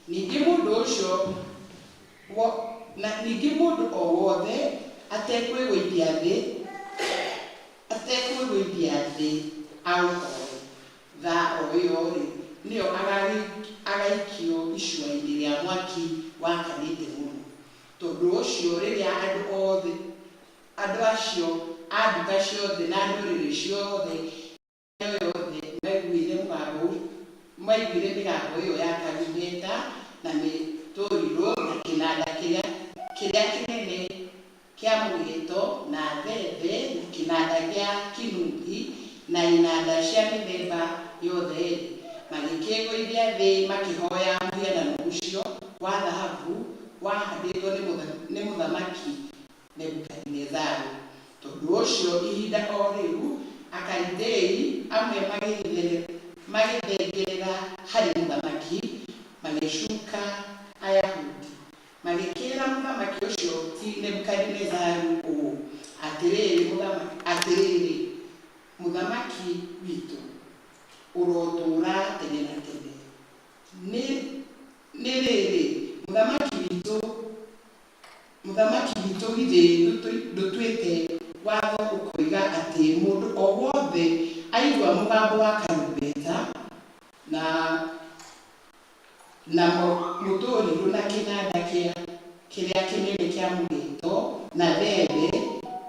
Ningĩ mũndũ ũcio na ningĩ mũndũ o wothe atekwĩgũithia thĩ aũhore tha o ĩyo rĩ nĩyo agaikio icua-inĩ rĩa mwaki wakanĩte mũno. Tondũ ũcio rĩrĩa andũ acio a nduka ciothe na ndũrĩrĩ ciothe maiguire mĩgambo ĩyo ya karumbeta na mĩtũrirũ na kĩnanda kĩrĩa kĩnene kĩa mũgeeto na thembe na kĩnanda gĩa kĩnũbi na inanda cia mĩthemba yothe magĩkĩgũithia thĩ makĩhoya mũhianano ũcio wa thahabu wahandĩtwo nĩ mũthamaki Nebukadinezaru. Tondũ ũcio ihinda o rĩu Akalidei amwe magĩthengerera harĩ mũthamaki magĩcuka Ayahudi magĩkĩra mũthamaki ũcio ti Nebukadinezaru ũũ atĩrĩrĩ mũthamaki witũ ũrotũũra tene na tene. Nĩ rĩrĩ mũthamaki witũ githĩ ndũtuĩte watho ũkoiga atĩ mũndũ o wothe aigua mũgambo wa karumbeta na mũtũrirũ na kĩnanda kĩrĩa kĩnene kĩa mũgeeto na thembe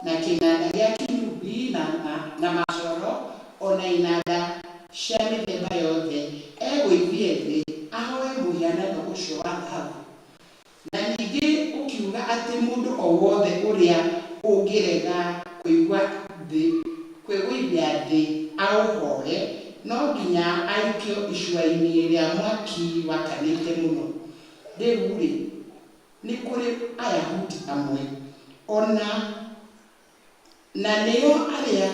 na kĩnanda gĩa kĩnũbi na macoro ona inanda cia mĩthemba yothe egũithie thĩ ahoe mũhianano ũcio wa thahabu. Na ningĩ ũkiuga atĩ mũndũ o wothe ũrĩa ũngĩrega kwĩgũithia thĩ aũhoe no nginya aikio icua-inĩ rĩa mwaki wakanĩte mũno. Rĩu rĩ nĩ kũrĩ Ayahudi amwe ona na nĩo arĩa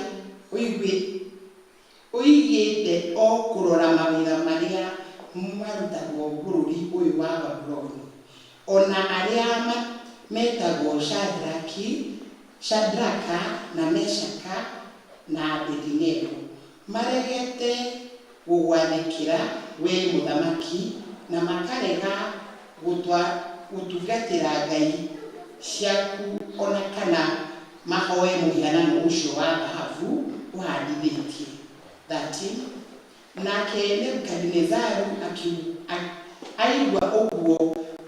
ũigĩte o kũrora mawĩra marĩa marutagwo bũrũri ũyũ wa Babuloni, ona arĩa metagwo Shadraka na Meshaka na Abedinego maregete gũgwathĩkĩra we mũthamaki na makarega gũtungatĩra ngai ciaku ona kana mahoe mũhianano ũcio wa thahabu ũhandithĩtie. 13 Nake Nebukadinezaru aigua ũguo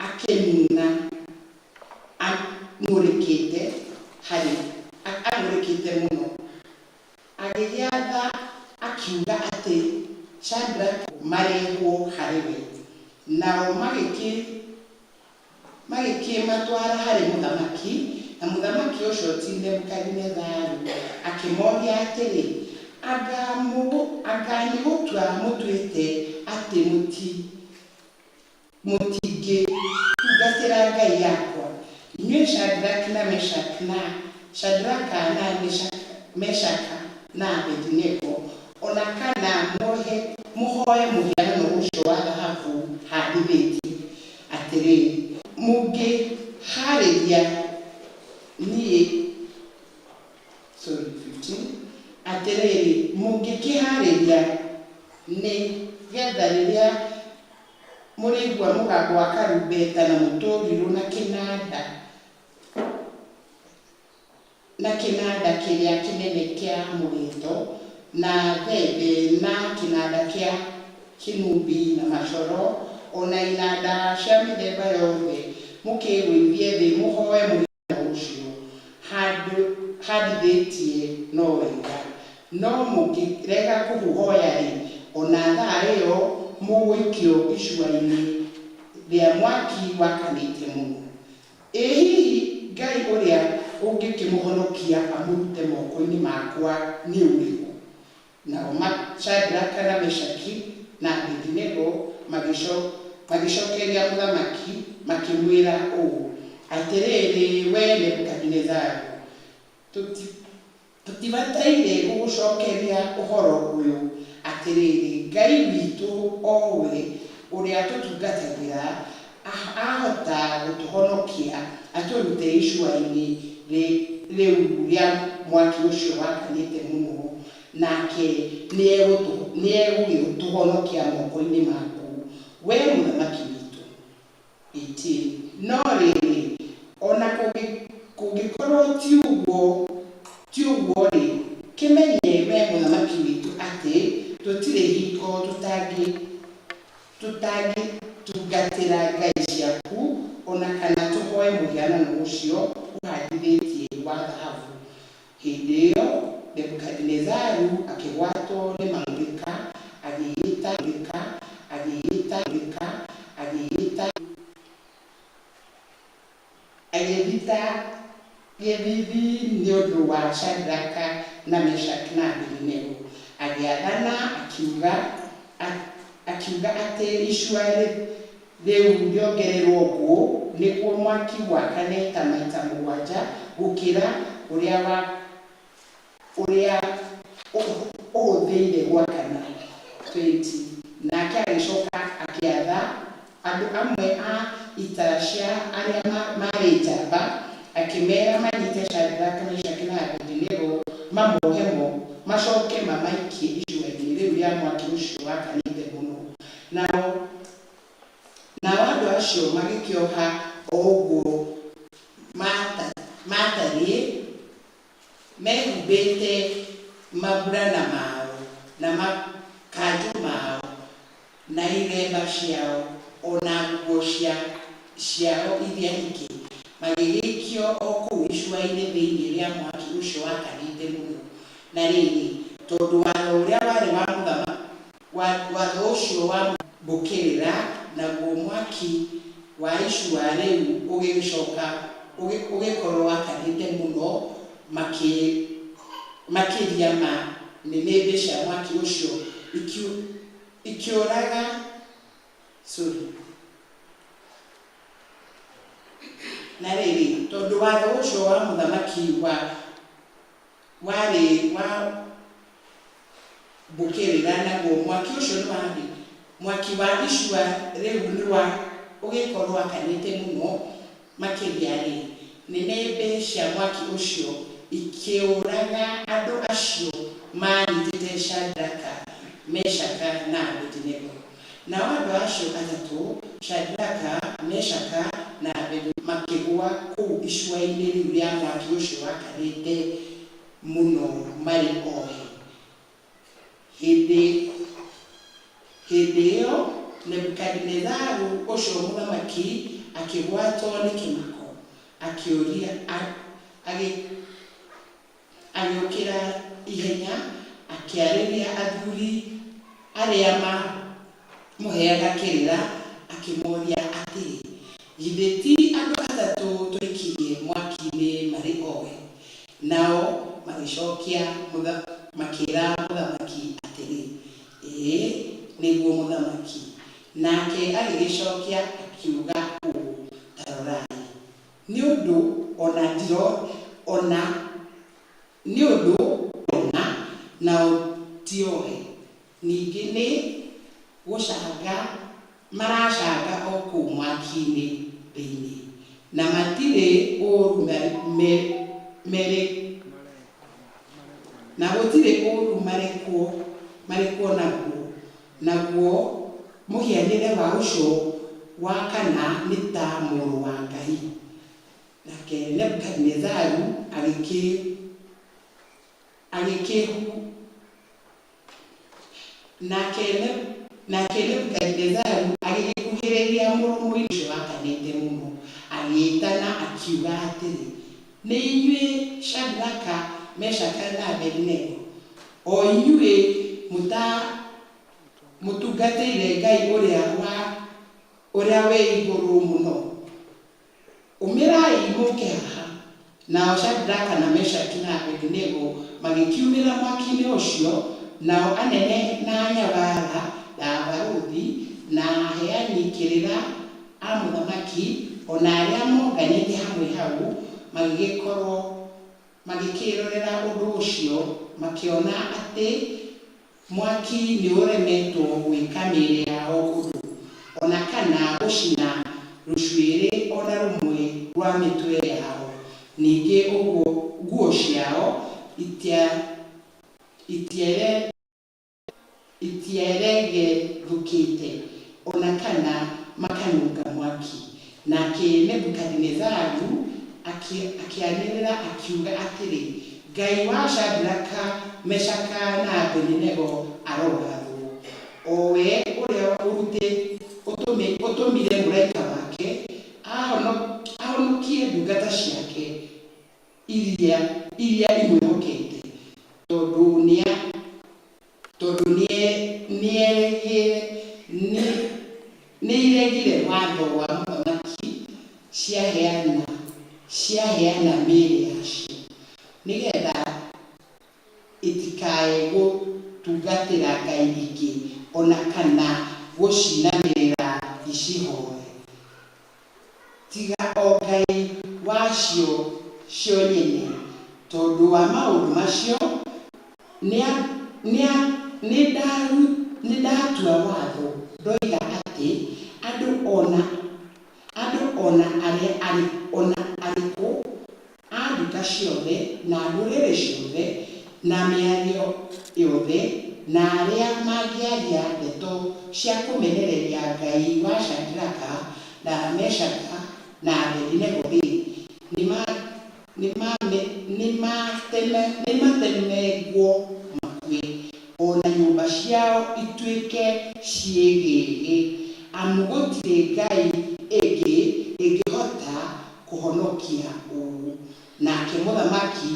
akĩnuna ang'ũrĩkĩte mũno agĩgĩa tha akiuga atĩ Shadraka marehwo harĩ we, nao magĩkĩmatwara harĩ mũthamaki na mũthamaki ũcio ti Nebukadinezaru akĩmoria atĩrĩ anga nĩgũtua mũtuĩte atĩ mũtingĩtungatĩra ngai yakwa inyuĩ Shadraka na Meshaka na Abedinego ona kana mũhoe mũhianano ũcio wa thahabu handithĩtie. Atĩrĩrĩ mũngĩharĩria nĩgetha rĩrĩa mũrĩigua mũgambo wa karumbeta na mũtũrirũ na kĩnanda kĩrĩa kĩnene kĩa mũgeeto na thembe na kĩnanda kĩa kĩnũbi na macoro ona inanda cia mĩthemba yothe mũkĩgũithie thĩ mũhoe mũhianano ũcio handithĩtie no wega, no mũngĩrega kũũhoya rĩ ona thaa ĩyo mũgũikio icua-inĩ rĩa mwaki wakanĩte mũno. Ĩ hihi Ngai ũrĩa ũngĩkĩmũhonokia amũrute moko-inĩ makwa nĩ ũrĩkũ? Nao Shadraka na Meshaki na Abedinego magĩcokeria mũthamaki makĩmwĩra ũũ: atĩrĩrĩ, wee Nebukadinezaru, tũtibataire gũgũcokeria ũhoro ũyũ. Atĩrĩrĩ, Ngai witũ o we ũrĩa tũtungatagĩra ahota gũtũhonokia atũrute icua-inĩ rĩu rĩa mwaki ũcio wakanĩte mũno, nake nĩegũgĩtũhonokia moko-inĩ maku, wee mũthamaki witũ. 18. No rĩrĩ, ona kũngĩkorwo ti ũguo-rĩ, kĩmenye wee mũthamaki witũ atĩ tũtirĩ hingo tũtangĩtungatĩra ngai ciaku, ona kana tũhoe mũhianano ũcio ũhandithĩtie wa thahabu. Hĩndĩ ĩyo Nebukadinezaru akĩgwatwo nĩ mang'ũrĩka, agĩthita gĩthithi nĩ ũndũ wa Shadraka na Meshaki na Abedinego. Agĩathana akiuga atĩ icua rĩu rĩongererwo ngũ nĩguo mwaki wakane ta maita 7 gũkĩra ũrĩa ũhũthĩire gwakana. 20. Nake agĩcoka akĩatha andũ amwe a ita cia arĩa marĩ njamba, akĩmera manyite Shadraka, Meshaki na Abedinego mamohe macoke mamaikie icua-inĩ rĩu rĩa mwaki ũcio wakanĩte mũno. Nao andũ acio magĩkĩoha o ũguo matariĩ, mehumbĩte maburana mao na makanjũ mao na iremba ciao ona nguo ciao iria ingĩ, magĩgĩikio o kũu icua-inĩ thĩinĩ rĩa mwaki ũcio wakanĩte mũno. Na rĩrĩ, tondũ watho ũrĩa warĩ wa mũthamaki, watho ũcio wa mbũkĩrĩra, naguo mwaki wa icua rĩu ũgĩkorwo wakanĩte mũno makĩria ma nĩnĩmbĩ cia mwaki ũcio ikĩũraga na rĩrĩ, tondũ watho ũcio wa mũthamaki warĩ wa mbũkĩrĩra, naguo mwaki ũcio nĩ warĩ mwaki wa icua rĩu ũgĩkorwo wakanĩte mũno makĩria-rĩ, nĩnĩmbĩ cia mwaki ũcio ikĩũraga andũ acio manyitĩte Shadraka, Meshaka na Abedinego. Nao andũ acio atatũ, Shadraka, Meshaka na Abedinego, makĩgũa kũu icua-inĩ rĩu rĩa mwaki ũcio wakanĩte mũno marĩ ohe. Hĩndĩ ĩyo Nebukadinezaru ũcio mũthamaki akĩgwatwo nĩ kĩmako, agĩũkĩra ihenya, akĩarĩria athuri arĩa mamũheaga kĩrĩra, akĩmoria atĩrĩ, githĩ ti andũ atatũ twaikirie mwaki-inĩ marĩ ohe? Nao magĩcokia makĩra mũthamaki atĩrĩ, ĩĩ nĩguo mũthamaki. Nake agĩgĩcokia akiuga ũũ, ta rorai, nĩ ũndũ nao ti ohe, ningĩ nĩ gũcanga maracanga o kũu mwaki-inĩ thĩinĩ, na matirĩ ũũru na gũtirĩ ũũru marĩkuo naguo mũhianĩre wa ũcio wa kana nĩ ta mũrũ wa Ngai. Nake Nebukadinezaru agĩgĩkuhĩrĩria mũrũmũ ũcio wakanĩte mũno, agĩĩtana akiuga atĩrĩ, nĩ inyuĩ Shadraka, Meshaka na Abedinego, o inyuĩ mũtungatĩire Ngai ũrĩa uria we iguru muno umirai muke haha nao Shadraka na Meshaki na Abednego magikiumira mwaki-inĩ ũcio, nao anene na nyabara na baruthi na aheani kĩrĩra a mũthamaki ona arĩa monganĩte hamwe hau magĩkĩrorera ũndũ ũcio, makĩona atĩ mwaki nĩ ũremetwo gwĩka mĩĩrĩ yao ũndũ ona kana gũcina rũcuĩrĩ ona rũmwe rwa mĩtwe yao. Ningĩ ũguo nguo ciao itieregethũkĩte ona kana makanunga mwaki. Nake Nebukadinezaru akĩanĩrĩra akiuga atĩrĩ, Ngai wa Shadraka, Meshaka na Abednego arorathwo, o we ũrĩa ũtũmire mũraika wake ahonokie ndungata ciake iria imwĩhokete, tondũ nĩiregire watho wa mũthamaki, ciaheana mĩĩrĩ yacio nĩgetha itikae gũtungatĩra ngai ingĩ ona kana gũcinamĩrĩra icihoe tiga o Ngai wacio cio nyene. Tondũ wa maũndũ macio nĩndatua watho ndoiga atĩ andũ ona arĩkũ a nduka ciothe na ndũrĩrĩ ciothe na mĩario yothe na arĩa mangĩaria ndeto cia kũmenereria Ngai wa Shadraka na Meshaka na Abednego nĩmatemegwo makue ona nyũmba ciao ituĩke ciĩgĩgĩ, amu gũtirĩ Ngai ĩngĩ ĩngĩhota kũhonokia ũũ. Nake mũthamaki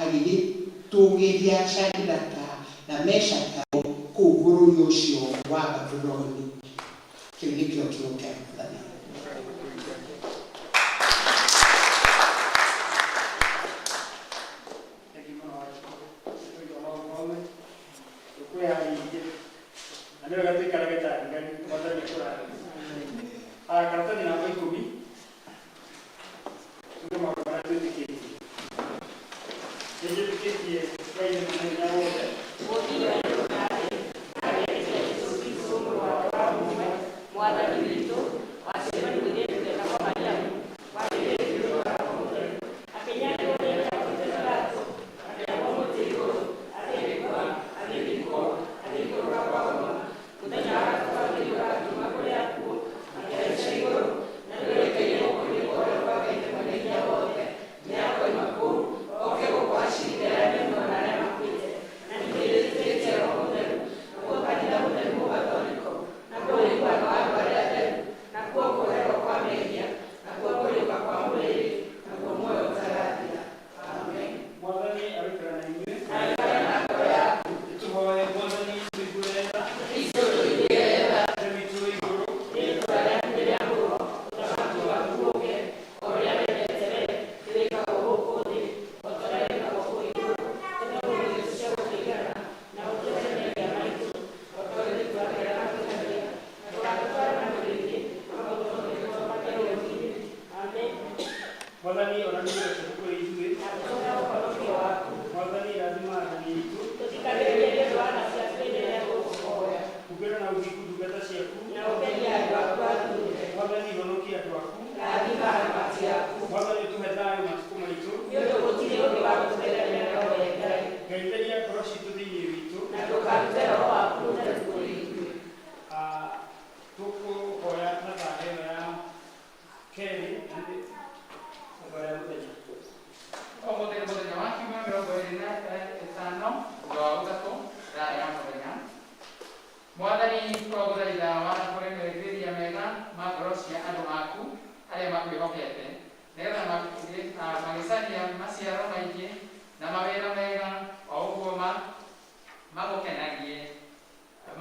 agĩgĩtũgĩria Shadraka na Meshaka kũu bũrũri ũcio wa Babuloni. Kĩu nĩkĩo kiugo kĩa Mwathani.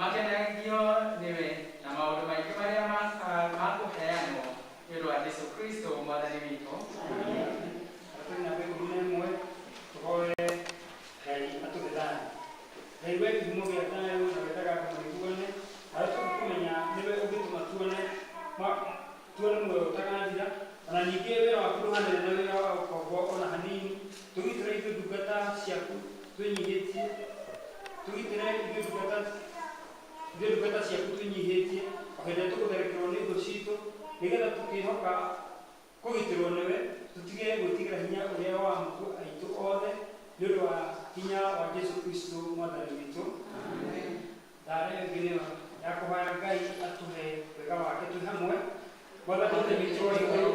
Makenagio niwe na maũndũ maingĩ marĩa tuone muoyo utakanjira ona ningĩ wĩra wa kũrũhanĩrĩria na wĩra wa ũkombo ona hanini tũgitĩre ithuĩ ndungata ciaku twĩnyihĩtie tũgitĩre ithuĩ ndungata ciaku twĩnyihĩtie o hĩndĩ ĩrĩa tũgũtharĩkĩrwo nĩ thũ citũ nĩgetha tũkĩhoka kũgitĩrwo nĩwe tũtige gwĩtigĩra hinya ũrĩa wa mũtu aitũ othe nĩ ũndũ wa hinya wa Jesũ Kristo mwathani witũ. Tharĩ ĩngĩ nĩyo ya kũhoya Ngai atũhe wega wake twĩ hamwe. Mwathani Ithe witũ wa igũrũ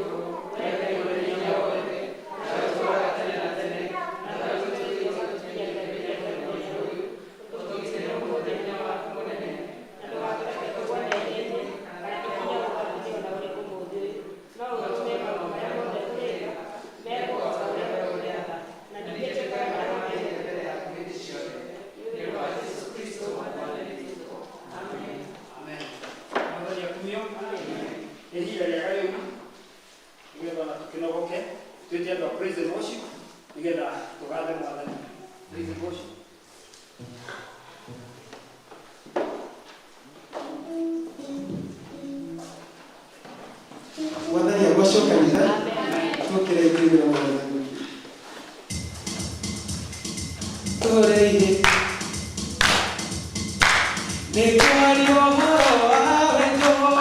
praise and worship together together Mwathani. Praise and worship. Mwathani agocwo kanitha tũkĩre ĩkĩrĩra Mwathani tũreire nĩ kwario ũhoro wa wendo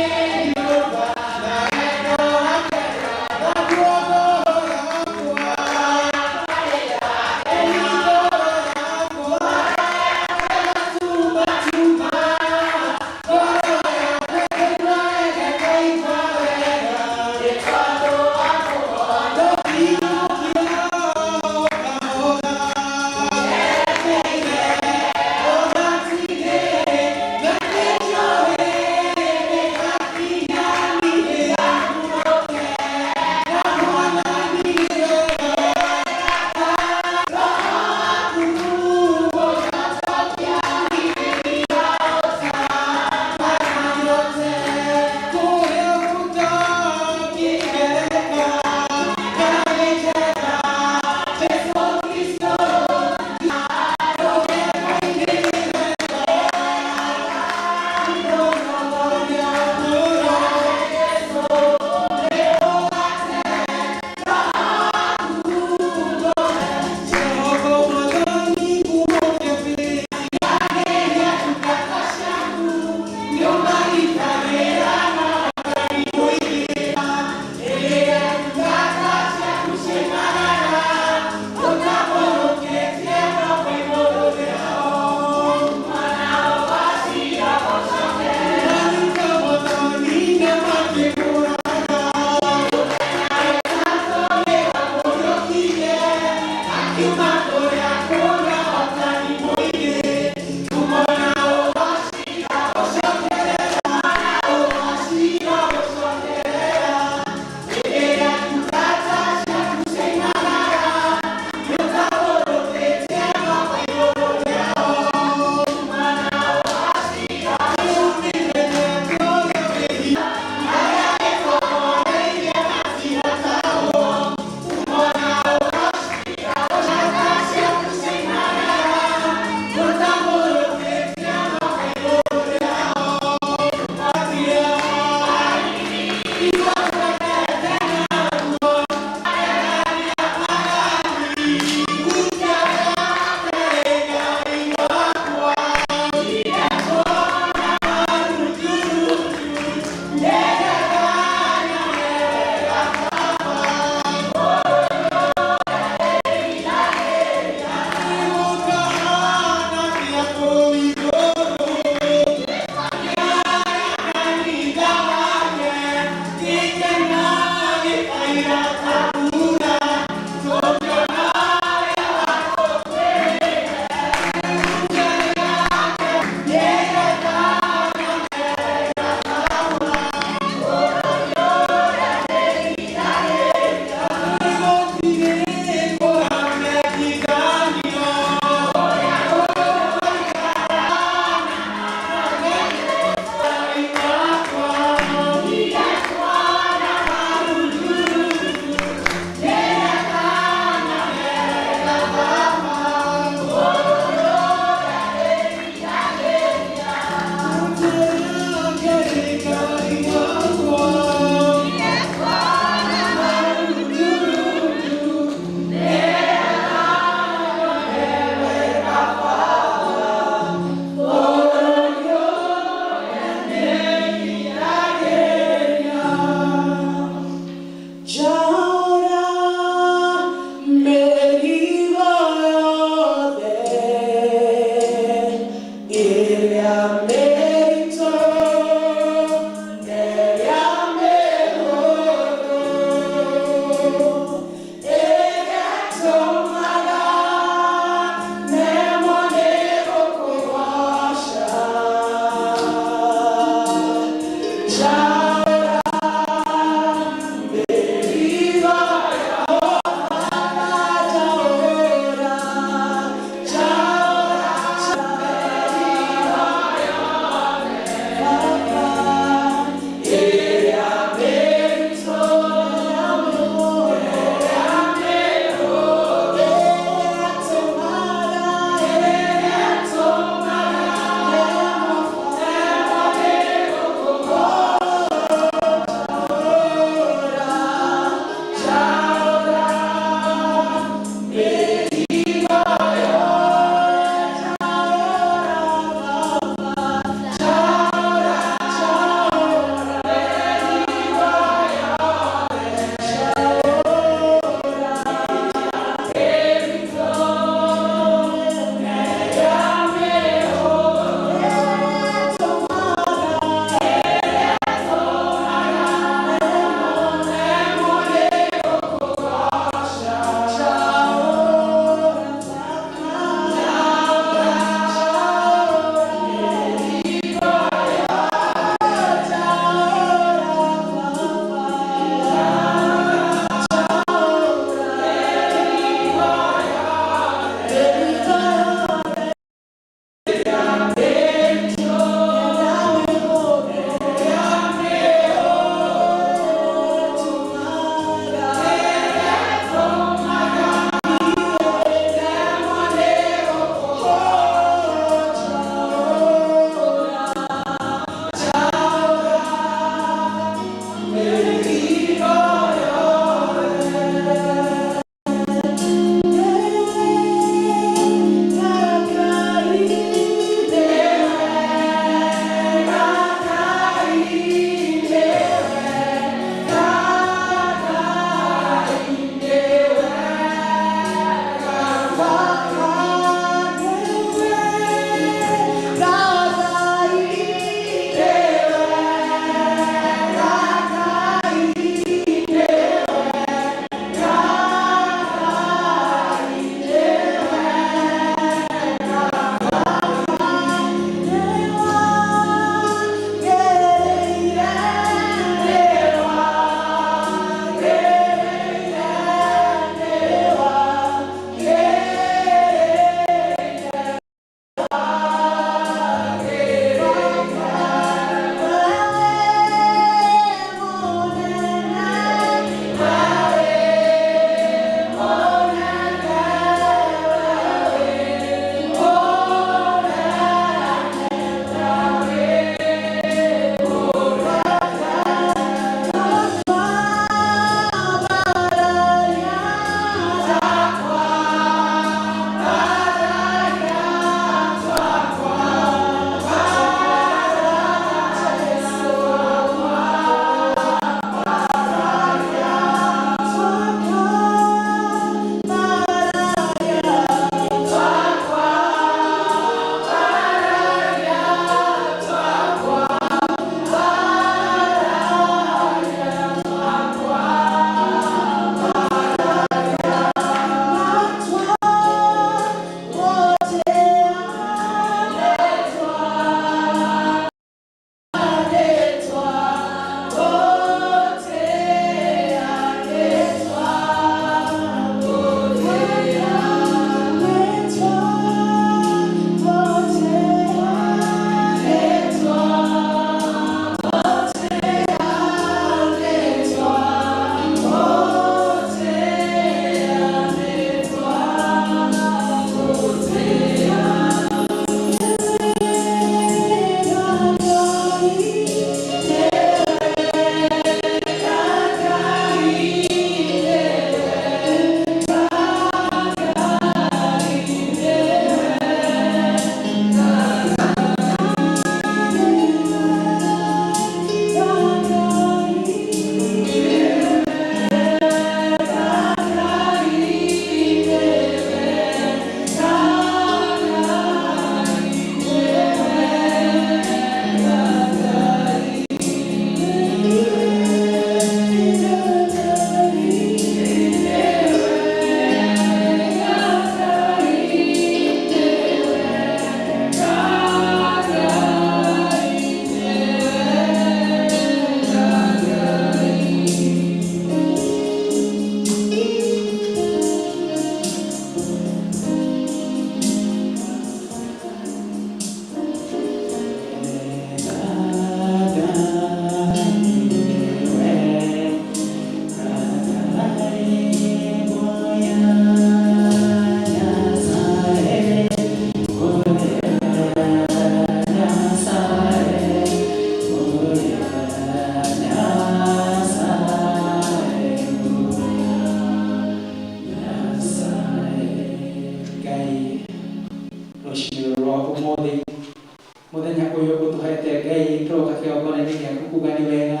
kutoka kiogone nini kugani wega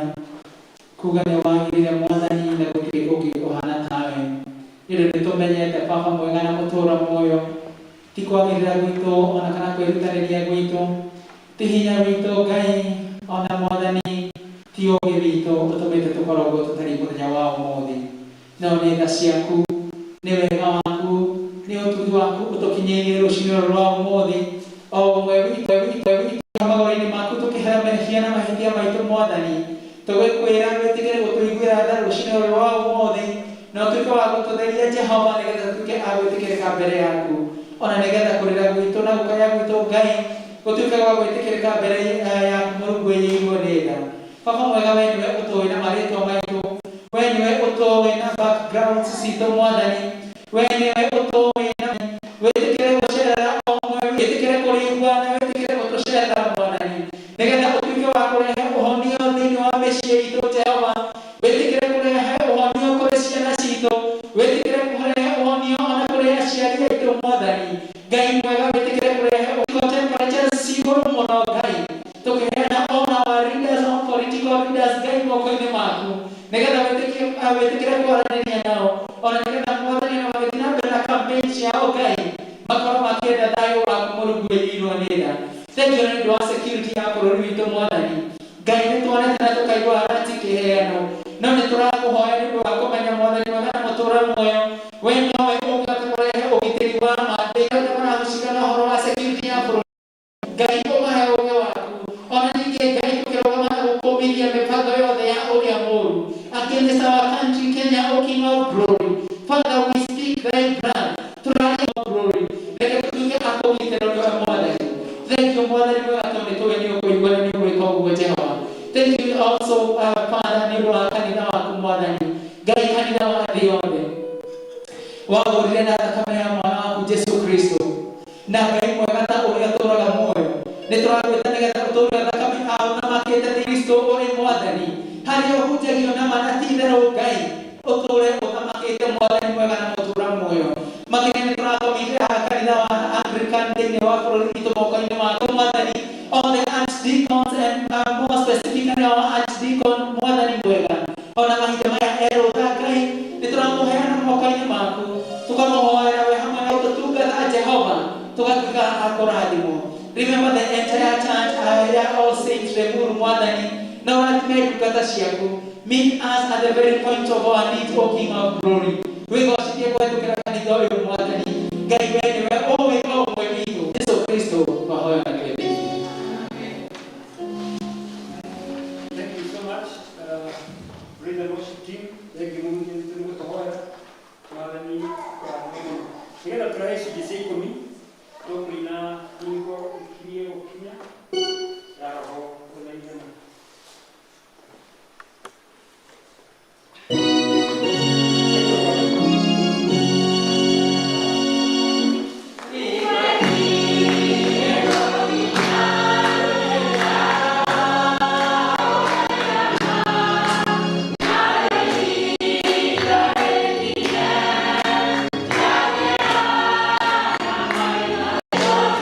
kugani wangirire mwathani na gukiri ugi ohana tawe ire nitumenyete papa mwega na mutura moyo ti kwagirira gwitu ona kana kwirutaniria gwitu ti hinya witu Ngai ona mwathani ti ugi witu utumite tukoragwo tutari muthenya wa umuthi no nĩ tha ciaku nĩ wega waku nĩ ũtugi waku ũtũkinyĩirie rũcinĩ rwa ũmũthĩ o ũmwe witũ magũrũ-inĩ maku tũkĩhera mehia na mahĩtia maitũ mwathani tũgĩkwĩra wĩtigĩre gũtũiguĩra tha rũcinĩ rwa ũmũthĩ na ũtuĩke wa gũtũtheria Jehova nĩgetha tuĩke a gwĩtĩkĩrĩka mbere yaku ona nĩgetha kũrĩra gwitũ na gũkaya gwitũ Ngai gũtuĩke gwa gwĩtĩkĩrĩka mbere yaku Mũrungu wĩnyĩirwo nĩ tha. Baba mwega we nĩwe ũtũĩ na marĩtwa maitũ we nĩwe ũtũĩ na backgrounds citũ mwathani we nĩwe ũtũĩ na wĩtĩkĩre gũcerera o ũmwe wĩtĩkĩre kũrĩigua na wĩtĩkĩre gũtũcerera mwathani nĩgetha ũtuĩke wa kũrehe ũhonio thĩinĩ wa mĩciĩ itũ Jehova wĩtĩkĩre kũrehe ũhonio kũrĩ ciana citũ wĩtĩkĩre kũrehe ũhonio ona kũrĩ aciari aitũ mwathani Ngai mwega wĩtĩkĩre kũrehe temperatures cigũrũ mũno Ngai tũkĩheana ona our leaders on political leaders Ngai moko-inĩ maku nĩgetha wĩtĩkĩre kwaranĩria nao ona nĩgetha mwathani na magĩthiĩ na mbere na campaign ciao Ngai makorwo makĩenda thayũ waku Mũrungu wĩnyĩirwo nĩ tha. Thengiũ nĩ ũndũ wa security ya bũrũri witũ mwathani Ngai nĩ tuonete na tũkaigua harati kĩheano no nĩ tũrakũhoya nĩ ũndũ wa kũmenya mwathani mwega na mũtũũra muoyo we nowe ũngĩhota kũrehe ũgitĩri wa maandĩko othe marahucika na ũhoro wa security ya bũrũri Ngai ũmahe ũũgĩ waku ona ningĩ Ngai tũkĩrũgama na gũkũmithia mĩbango yothe ya ũrĩa mũũru against our country Kenya, O King of Glory. Father, we speak thy blood to the King of Glory. Reke tutuke akũgitĩra ũrĩa mwathani. Thank you mwathani mwega tondũ nĩtũĩ nĩ ũkũigua na nĩ ũgwĩka ũguo Jehova. Thank you also Father nĩ ũndũ wa kanitha waku mwathani Ngai kanitha wa thĩ yothe wagũrire na thakame ya mwana waku Jesu Kristo na Ngai mwega ta ũrĩa tũraga muoyo nĩ tũragwĩta nĩgetha ũtũũre thakame ao na makĩte Kristo ũrĩ mwathani harĩa ũhunjagio na manatitherũ Ngai ũtũũre ũthamakĩte mwathani mwega na mũtũũra muoyo makĩria nĩ tũrathomithia kanitha wa Anglican thĩinĩ wa bũrũri witũ moko-inĩ maku mwathani all the archdeacons and more specifically our archdeacon mwathani mwega ona mahinda maya erũtha Ngai nĩ tũramũheana moko-inĩ maku tũkamũhoera we hamwe na gũtũtungata Jehova tũgatuĩka a kũrathimwo. Remember the entire church ya All Saints Lemuru mwathani na wanatumia ndungata ciaku meet us at the very point of our need, O King of Glory. Wĩgocithie kũhetũkĩra kanitha ũyũ mwathani Ngai we nĩwe ũĩ o ũmwe witũ Jesu Kristo twahoya na twĩtĩkia. Thank you so much. Bring the worship team. Thank you Mungu ndio tunahoya. Mwathani kwa neno. Nĩgetha tũrahe icunjĩ 10 tũkũina nyĩmbo ikirie gũkinya ya roho ũnaigana. Oh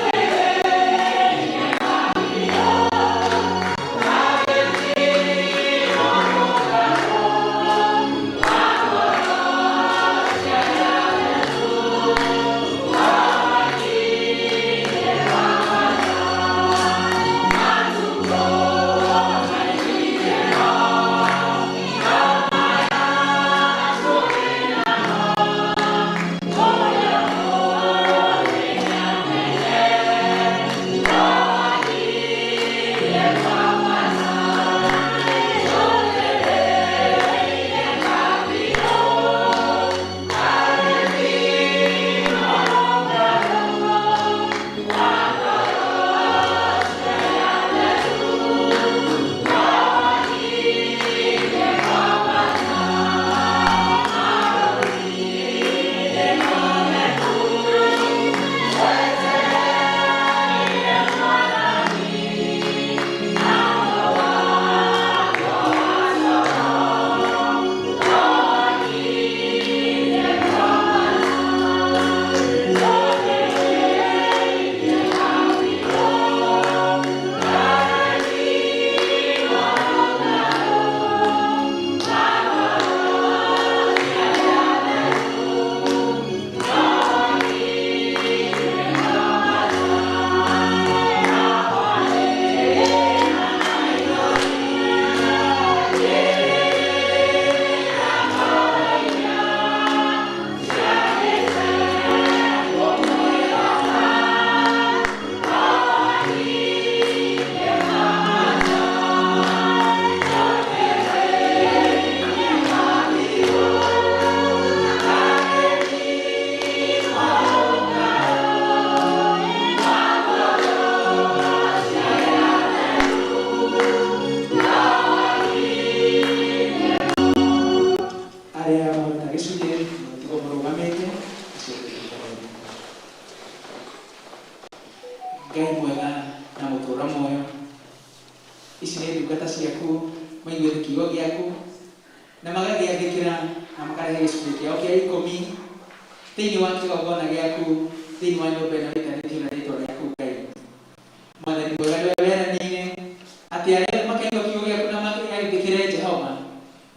ndungata ciaku maigue kiugo giaku na magagiathikira na makarehe gĩcunjĩ kĩao kĩa 10 thĩinĩ wa kĩgongona gĩaku thĩinĩ wa nyũmba ĩno ĩtanĩtio na rĩĩtwa rĩaku Ngai. Mwathani mwega nĩwe weranĩire atĩ arĩa makaigua kiugo gĩaku na magathĩkĩre Jehova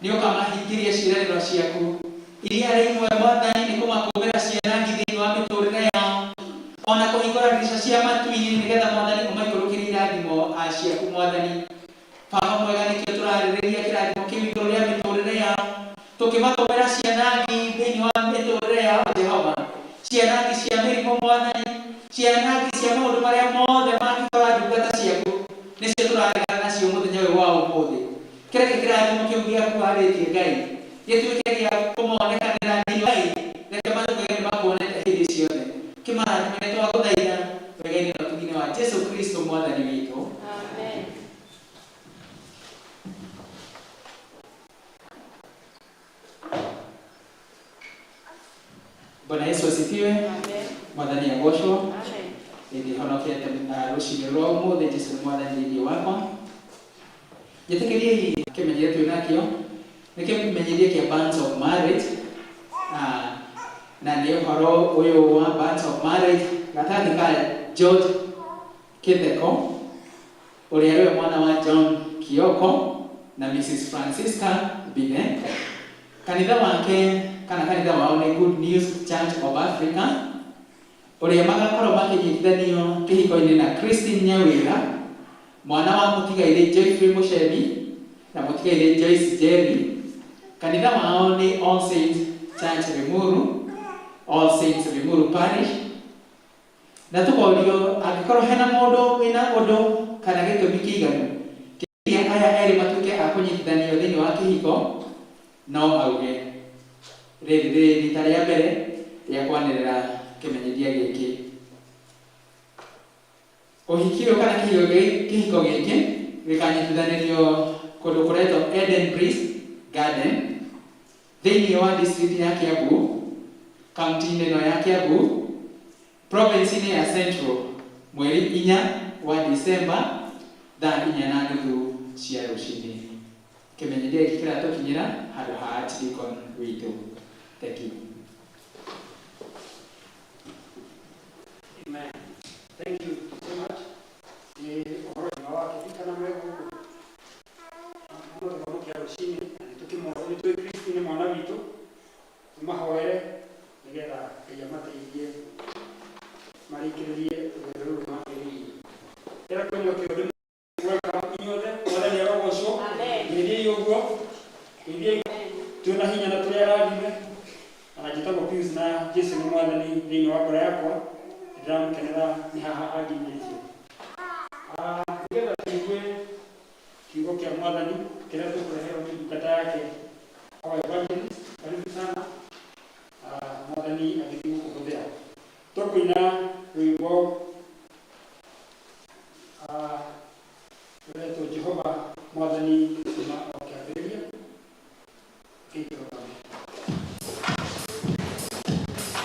nĩ ũkamahingĩria ciĩranĩro ciaku iria rĩmwe Mwathani nĩ kũmakũmbĩra ciĩrangi thĩinĩ wa mĩtũrĩre yao ona kũhingũra ndirica cia matu-inĩ nĩgetha Mwathani ũmaikũrũkĩrie irathimo ciaku Mwathani. Baba mwega nĩkĩo tũrarĩrĩria kĩrathimo kĩu igũrũ rĩa mĩtũrĩre yao tũkĩmakũmbĩra ciĩrangi thĩinĩ wa mĩtũrĩre yao Jehova, ciĩrangi cia mĩrimũ Mwathani, ciĩrangi cia maũndũ marĩa mothe mangĩkora ndungata ciaku nĩcio tũraregana nacio mũthenya ũyũ wa ũmũthĩ. Kĩreke kĩrathimo kĩu gĩaku warĩtie Ngai gĩtuĩke gĩa kũmonekanĩra thĩinĩ wa Ngai, reke matũkage nĩ makuonete hĩndĩ ciothe. Kĩmarathime twagũthaitha wega-inĩ na ũtugi-inĩ wa Jesũ Kristo Mwathani witũ. Amen. Bwana Yesu asifiwe. Amen. Mwathani agocwo. Amen. Nĩndĩhonokete rũciinĩ rwa ũmũthĩ Jesũ Mwathani thĩinĩ wakwa. Njĩtĩkĩriai kĩmenyithia twĩ nakĩo nĩ kĩmenyithia kĩa bands of marriage, na nĩ ũhoro ũyũ wa bands of marriage gatagatĩ ka George Kĩtheko ũrĩa rĩwe mwana wa John Kioko na Mrs. Francisca Bine. Kanitha wake kana kanitha wao nĩ Good News Church of Africa ũrĩa magakorwo makĩnyitithanio kĩhiko-inĩ na Christine Nyawĩra mwana wa mũtigairĩ Joyfrey Mũchemi na mũtigairĩ Joyce Jerry. Kanitha wao nĩ All Saints Church Limuru, All Saints Limuru Parish. Na tũkorio angĩkorwo hena mũndũ wĩna ũndũ kana gĩtũmi kĩiganu kĩrĩa aya erĩ matuĩke a kũnyitithanio thĩinĩ wa kĩhiko no auge. Rĩrĩ rita rĩa mbere rĩa kwanĩrĩra kĩmenyithia gĩkĩ. Ũhiki ũyũ kana kĩhiko gĩkĩ gĩkanyitithanĩrio kũndũ kũretwo Eden Breeze Garden thĩinĩ wa district ya Kiambu, kaunti-inĩ ĩno ya Kiambu, province-inĩ ya Central, mweri 4 wa Disemba thaa 4:30 cia rũcinĩ. Kĩmenyithia gĩkĩ kĩratũkinyĩra handũ ha Archdeacon witũ. Thank you. Amen. Thank you so much. Ohoro wa kifika na mwego. Mwana wa kia ushini, tukimwona tu Kristo ni mwana witu. Mahoere nigetha ya mateithie marikiririe ruru makiri. Era kwenye kiodo welcome inyothe wala ni rogoco. Amen. Ndiye yogo. Ndiye tuna hinya na tuyarathime. Anajitaka Pius na Jesũ nĩ Mwathani thĩinĩ wa ngoro yakwa, ndĩramũkenera nĩ haha anginyĩtie. Nĩgetha tũigue kiugo kĩa Mwathani kĩrĩa tũkũreherwo nĩ ndungata yake our evangelist. Karibu sana. Mwathani agĩthiĩ gũkũhũthĩra. Tũkũina rwĩmbo rwĩtwo Jehova Mwathani kuma o kĩambĩrĩria. Kĩitũrũgame.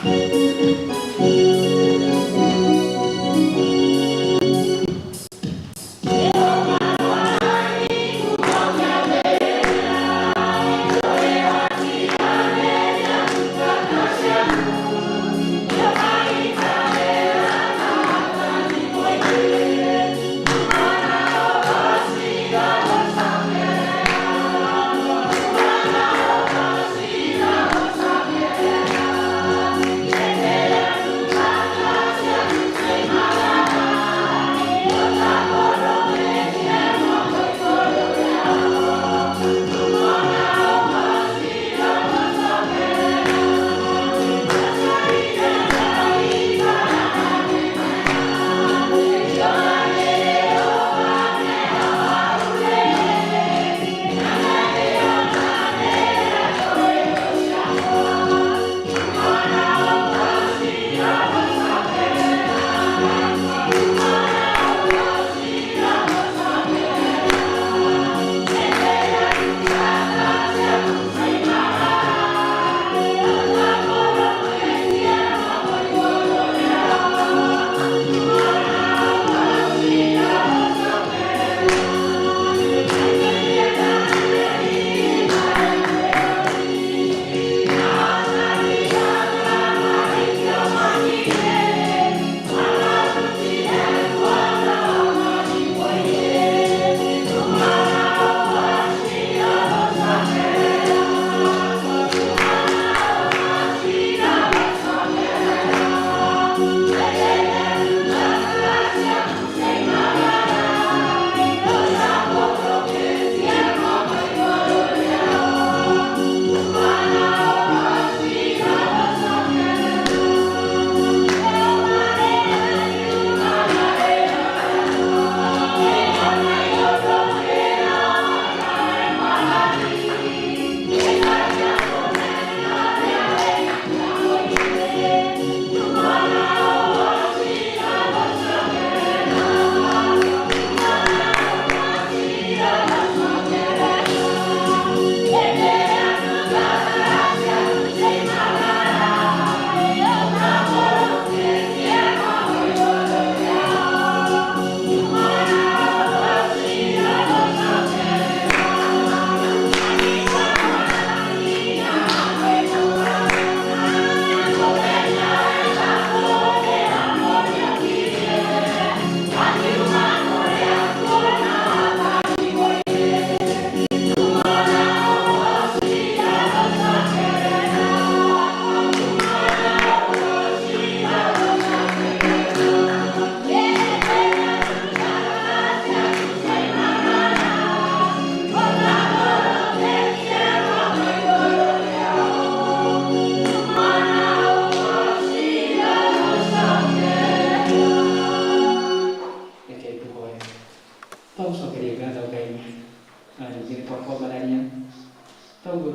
Amen.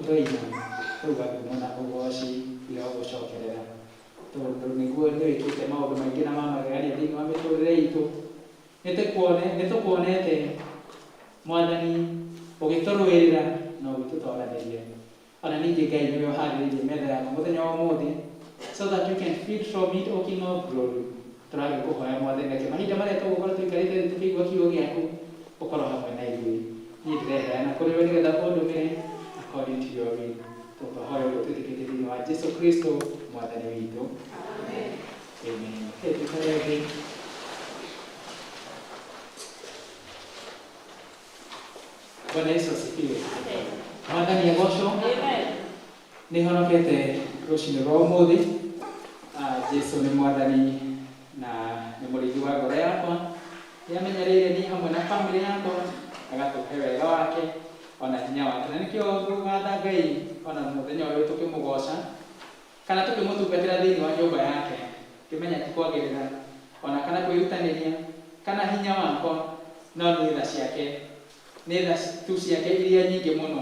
tũtũiga tuga kumona ũgoci ira ũgũcokerera tondũ nĩguo nĩ wĩkĩte maũndũ maingĩ na mamagegania thĩinĩ wa mĩtũrĩre itũ. Nĩtũkuonete Mwathani ũgĩtũrũĩrĩra na ũgĩtũtoranĩria. Ona ningĩ Ngai nĩwe ũharĩrĩirie metha yaku mũthenya wa ũmũthĩ so that you can feed from it, O King of Glory. Tũragĩkũhoya Mwathani reke mahinda marĩa tũgũkorwo tũikarĩte thĩ tũkĩigua kiugo gĩaku ũkorwo hamwe na ithuĩ. Niĩ ndĩreheana kũrĩ we nĩgetha ũndũmĩre according to your will. Tũkũhoya ũguo twĩtĩkĩtie thĩinĩ wa Jesũ Kristo Mwathani witũ. Amen. Amen. Tũikare thĩ. Bwana Yesu asifiwe. Mwathani agocwo. Nĩ honokete rũcinĩ rwa ũmũthĩ. Jesũ nĩ Mwathani na nĩ mũrĩithi wa ngoro yakwa. Nĩamenyereire niĩ hamwe na bamĩrĩ yakwa agatũhe wega wake ona hinya wake, na nĩkĩo tũgatha Ngai ona mũthenya ũyũ tũkĩmũgoca kana tũkĩmũtungatĩra thĩinĩ wa nyũmba yake, kĩmenya ti kwagĩrĩra ona kana kwĩrutanĩria kana hinya wakwa, no nĩ tha ciake, nĩ tha tu ciake iria nyingĩ mũno.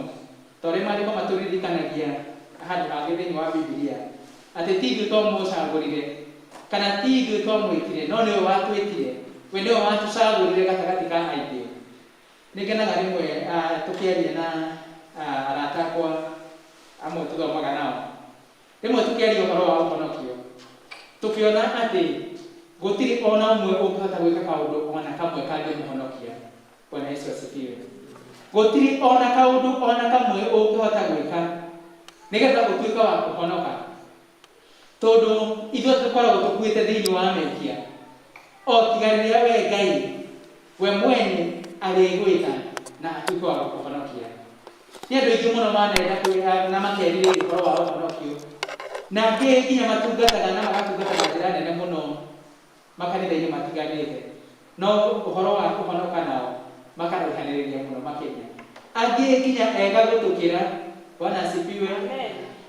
Tondũ maandĩko matũririkanagia handũ hangĩ thĩinĩ wa Biblia atĩ ti ithuĩ twamũcagũrire kana ti ithuĩ twamwĩtire, no nĩwe watwĩtire, we nĩwe watũcagũrire gatagatĩ ka aingĩ. Nĩngenaga rĩmwe tũkĩaria na arata akwa amwe tũthomaga nao, rĩmwe tũkĩaria ũhoro wa ũhonokio tũkĩona atĩ gũtirĩ ona ũmwe ũngĩhota gwĩka kaũndũ ona kamwe kangĩmũhonokia. Bwana Yesu asifiwe. Gũtirĩ ona kaũndũ ona kamwe ũngĩhota gwĩka nĩgetha ũtuĩke wa kũhonoka, tondũ ithuĩ tũkoragwo tũkuĩte thĩinĩ wa mehia, o tiga rĩrĩa we Ngai we mwene arĩgwĩka na atuĩke wa gũkũhonokia. Nĩ andũ aingĩ mũno manenda kwĩha na makerirĩria ũhoro wa ũhonokio, na angĩ nginya matungataga na magatungata na njĩra nene mũno makanitha-inĩ matiganĩte, no ũhoro wa kũhonoka nao makaraihanĩrĩria mũno makĩria. Angĩ nginya ega gũtũkĩra. Bwana asifiwe.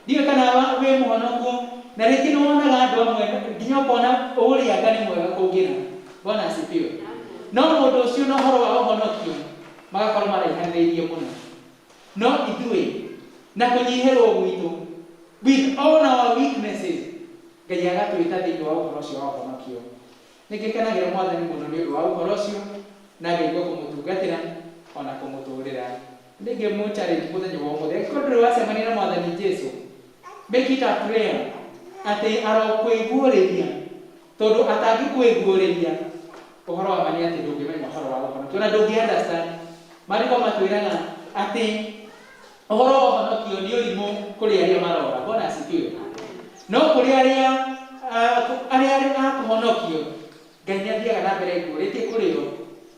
Ndiũĩ kana wĩ mũhonoku na rĩngĩ nĩ wonaga andũ amwe nginya ũkona ũrĩa Ngai nĩ mwega kũngĩra. Bwana asifiwe. No mũndũ ũcio na ũhoro wa ũhonokio magakorwo maraihanĩrĩirie mũno. No ithuĩ na kũnyihĩrwo gwitũ, with all our weaknesses, Ngai agatwĩta thĩinĩ wa ũhoro ũcio wa ũhonokio. Nĩngĩkenagĩra Mwathani mũno nĩ ũndũ wa ũhoro ũcio na ngaigua kũmũtungatĩra ona kũmũtũũrĩra. Nĩngĩmũ-challenge mũthenya wa ũmũthĩ, angĩkorwo ndũrĩ wacemania na Mwathani Jesũ, make it a prayer atĩ arokwĩguũrĩria, tondũ atangĩkwĩguũrĩria ũhoro wa ma nĩ atĩ ndũngĩmenya ũhoro wa ũhonokio na ndũngĩ-understand. Maandĩko matwĩraga atĩ ũhoro wa ũhonokio nĩ ũrimũ kũrĩ arĩa marora. Bwana asifiwe. No kũrĩ arĩa akũhonokio, Ngai nĩ athiaga na mbere guũrĩtie kũrĩ o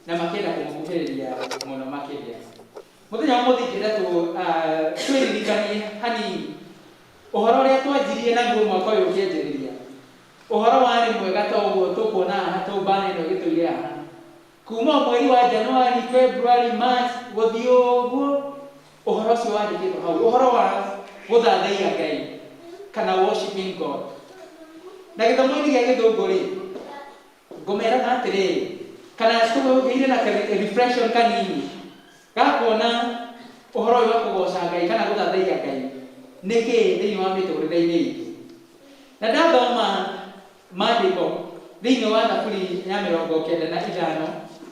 na makĩenda kũmũkuhĩrĩria mũno makĩria. Mũthenya wa ũmũthĩ ingĩenda twĩririkanie hanini ũhoro ũrĩa twanjirie naguo mwaka ũyũ ũkĩanjĩrĩria. Ũhoro warĩ mwega ta ũguo tũkuona haha tũmbana ĩno ĩgĩtũire haha. Kuma mweri wa Januari, February, March gũthiĩ ũguo, ũhoro ũcio wandĩkĩtwo hau, ũhoro wa gũthathaiya Ngai kana worshiping God. Na gĩthomo-inĩ gĩa Gĩthũngũ-rĩ, ngũmeraga atĩrĩrĩ, kana tũgĩire na reflection kanini gakuona ũhoro ũyũ wa kũgoca Ngai kana gũthathaiya Ngai nĩkĩ thĩinĩ wa mĩtũrĩre-inĩ itũ. Na ndathoma maandĩko thĩinĩ wa Thaburi ya 95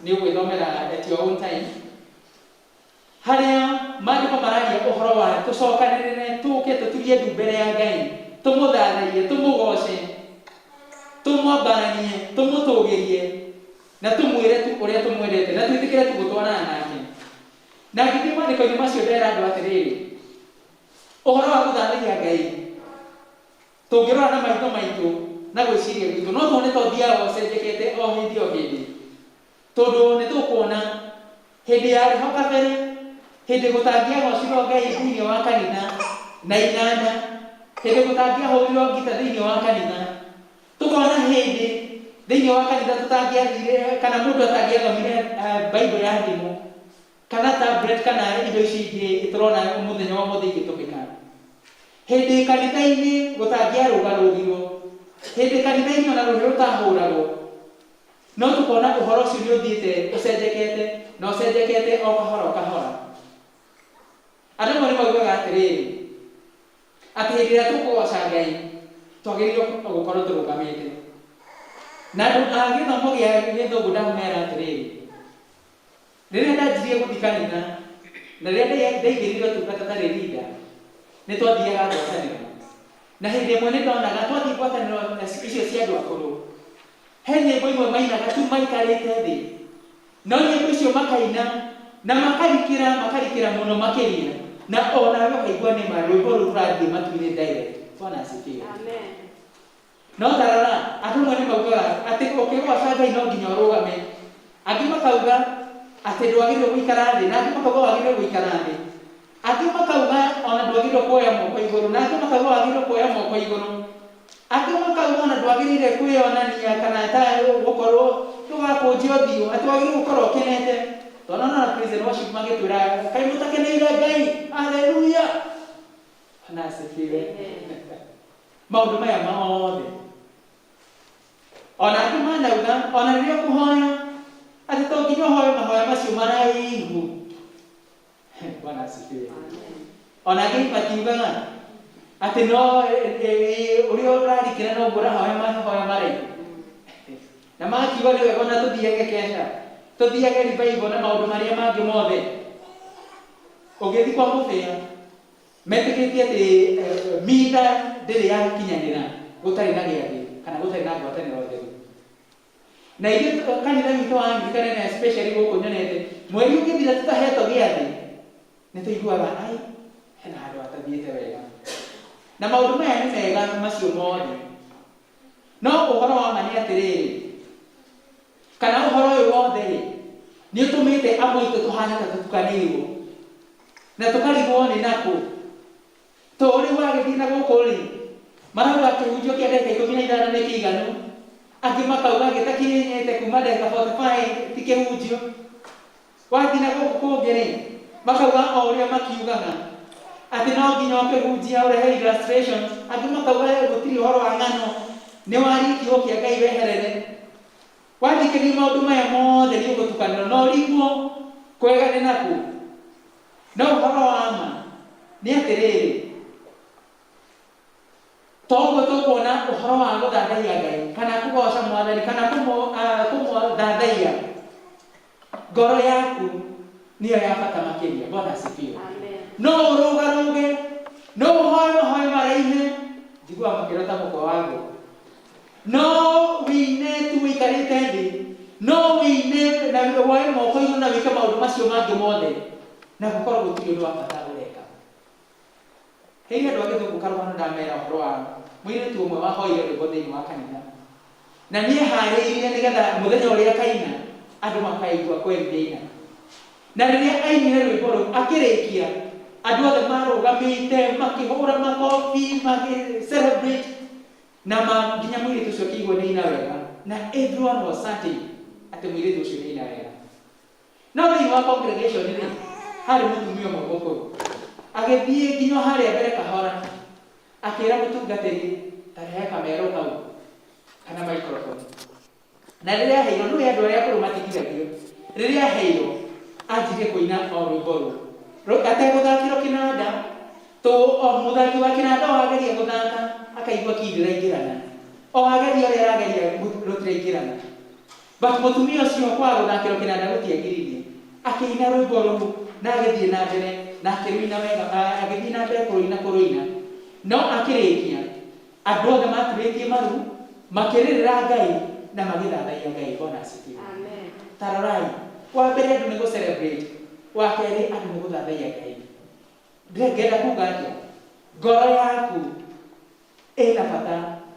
nĩ ũgwĩthomera at your own time, harĩa maandĩko maragia ũhoro wa tũcokanĩrĩre tũũke tũturie ndu mbere ya Ngai, tũmũthathaiye, tũmũgoce, tũmwambaranie, tũmũtũgĩrie na tũmwĩre tu ũrĩa tũmwendete na twĩtĩkĩre tũgũtwarana nake. Na ngĩthiĩ maandĩko-inĩ macio ndera andũ atĩrĩrĩ, ũhoro wa gũthathaiya Ngai tũngĩrora na maitho maitũ na gwĩciria gwitũ no tuone ta ũthiaga ũcenjekete o hĩndĩ o hĩndĩ, tondũ nĩ tũkuona hĩndĩ yarĩ hau kabere, hĩndĩ gũtangĩagocirwo Ngai thĩinĩ wa kanitha na inanda, hĩndĩ gũtangĩahũrirwo ngita thĩinĩ wa kanitha, tũkona hĩndĩ thĩinĩ wa kanitha tũtangĩathire kana mũndũ atangĩathomire Bible ya thimũ kana tablet kana indo ici ingĩ tũrona mũthenya wa ũmũthĩ igĩtũmĩka. Hĩndĩ kanitha-inĩ gũtangĩarũgarũrirwo, hĩndĩ kanitha-inĩ ona rũhĩ rũtahũragwo, no tũkona ũhoro ũcio nĩ ũthiĩte ũcenjekete na ũcenjekete o kahora o kahora. Andũ amwe nĩ maugaga atĩrĩrĩ, atĩ hĩndĩ ĩrĩa tũkũgoca Ngai twagĩrĩirwo gũkorwo tũrũgamĩte. Na andũ a gĩthomo gĩa Gĩthũngũ ndamera atĩrĩrĩ, rĩrĩa ndanjirie gũthiĩ kanitha na rĩrĩa ndaingĩrire ũtungata tarĩ leader, nĩ twathiaga ngwatanĩro. Na hĩndĩ ĩmwe nĩ ndonaga twathiĩ ngwatanĩro icio cia andũ akũrũ, he nyĩmbo imwe mainaga tu maikarĩte thĩ, no nyĩmbo icio makaina na makarikĩra mũno makĩria, na ona we ũkaigua nĩ ma rwĩmbo rũu rũrathiĩ matu-inĩ direct. Bwana asifiwe. Amen. No tarora, andũ amwe nĩ maugaga atĩ ũkĩgoca Ngai no nginya ũrũgame. Angĩ makauga atĩ ndwagĩrĩirwo gũikara thĩ, na angĩ makauga wagĩrĩirwo gũikara thĩ. Angĩ makauga ona ndwagĩrĩirwo kuoya moko igũrũ, na angĩ makauga wagĩrĩirwo kuoya moko igũrũ. Angĩ makauga ona ndwagĩrĩire kwĩonania kana ta gũkorwo ndũgakũnje ũthiũ, atĩ wagĩrĩirwo gũkorwo ũkenete. Tondũ na praise and worship magĩtwĩra kaĩ mũtakeneire Ngai, haleluya. Bwana asifiwe. Maũndũ maya mothe ona angĩ manauga ona rĩrĩa ũkũhoya atĩ to nginya ũhoe mahoya macio maraihu. Bwana asifiwe. Ona angĩ makiugaga atĩ no ũrĩa ũrarikĩra no ũrahoya mahoya maraihu. Na magakiuga nĩ wega ona tũthiage kesha, tũthiage revival na maũndũ marĩa mangĩ mothe. Ũgĩthiĩ kwa mũbĩa metĩkĩtie atĩ mitha ndĩrĩ yakinyanĩra gũtarĩ na gĩathĩ kana gũtarĩ na ngwatanĩro theru. Na ithuĩ kanitha witũ wa Anglikana na especially gũkũ nyonete, mweri ũngĩthira tũtahetwo gĩathĩ nĩ tũiguaga ai hena handũ hatathiĩte wega. Na maũndũ maya nĩ mega macio mothe, no ũhoro wa ma nĩ atĩrĩrĩ, kana ũhoro ũyũ wothe nĩ ũtũmĩte amwe aitũ tũhana ta tũtukanĩirwo na tũkarigwo nĩ nakũ. Tũrĩ wagĩthiĩ na gũkũ rĩ, marauga kĩhunjio kĩa ndagĩka 15 nĩ kĩiganu, angĩ makauga gĩtakinyĩte kuma ndagĩka 45 ti kĩhunjio. Wathiĩ na gũkũ kũngĩ rĩ, makauga o ũrĩa makiugaga atĩ no nginya ũkĩhunjia ũrehe illustrations, angĩ makauga gũtirĩ ũhoro wa ng'ano, nĩ warĩkio kĩa Ngai weherere. Wathikĩrĩria maũndũ maya mothe nĩ ũgũtukanĩrwo na ũrigwo kwega nĩ nakũ. No ũhoro wa ma nĩ atĩrĩrĩ, toguo tũkuona ũhoro wa gũthathaiya Ngai kana kũgoca Mwathani kana kũmũthathaiya, ngoro yaku nĩyo ya bata makĩria. Bwana asifiwe. No ũrũgarũge, no ũhoe mahoya maraihe, njiguaga makĩrwo ta mũkwa waguo, no wĩine tu wĩikarĩte thĩ, no wĩine na woe moko igũrũ na wĩke maũndũ macio mangĩ mothe, na gũkorwo gũtirĩ ũndũ wa bata ũreka. Hĩndĩ andũ a Gĩthũngũ karũgano ndamera ũhoro wa mũirĩtu ũmwe wahoire rwĩmbo thĩinĩ wa kanitha, na niĩ harĩirie nĩgetha mũthenya ũrĩa kaina andũ makaigua kweli thĩina. Na rĩrĩa ainire rwĩmbo rũu akĩrĩkia, andũ othe marũgamĩte makĩhũra makobi magĩ-celebrate, na nginya mũirĩtu ũcio akĩigua nĩ ina wega, na everyone was certain atĩ mũirĩtu ũcio nĩ ina wega. No thĩinĩ wa congregation rĩ, harĩ mũtumia ũmwe mũkũrũ agĩthiĩ nginya harĩa mbere kahora, akĩra mũtungatĩri ta rehe kamero kau kana microphone. Na rĩrĩa aheirwo, nĩ andũ arĩa akũrũ matigithagio, rĩrĩa aheirwo anjirie kũina o rwĩmbo rũu ategũthakĩrwo kĩnanda, o mũthaki wa kĩnanda o ageria gũthaka akaigua key ndĩraingĩrana, o ageria ũrĩa arageria rũtiraingĩrana. But mũtumia ũcio kwaga gũthakĩrwo kĩnanda gũtiagĩrĩire, akĩina rwĩmbo rũu na agĩthiĩ na mbere na akĩrũina wega, agĩthiĩ na mbere kũrũina. No akĩrĩkia, andũ othe maturĩtie maru makĩrĩrĩra Ngai na magĩthathaiya Ngai. Bwana asifiwe. Amen. Tarorai, wa mbere andũ nĩ gũ-celebrate, wa kerĩ andũ nĩ gũthathaiya Ngai. Ndĩrenda kuuga atĩa, ngoro yaku ĩna bata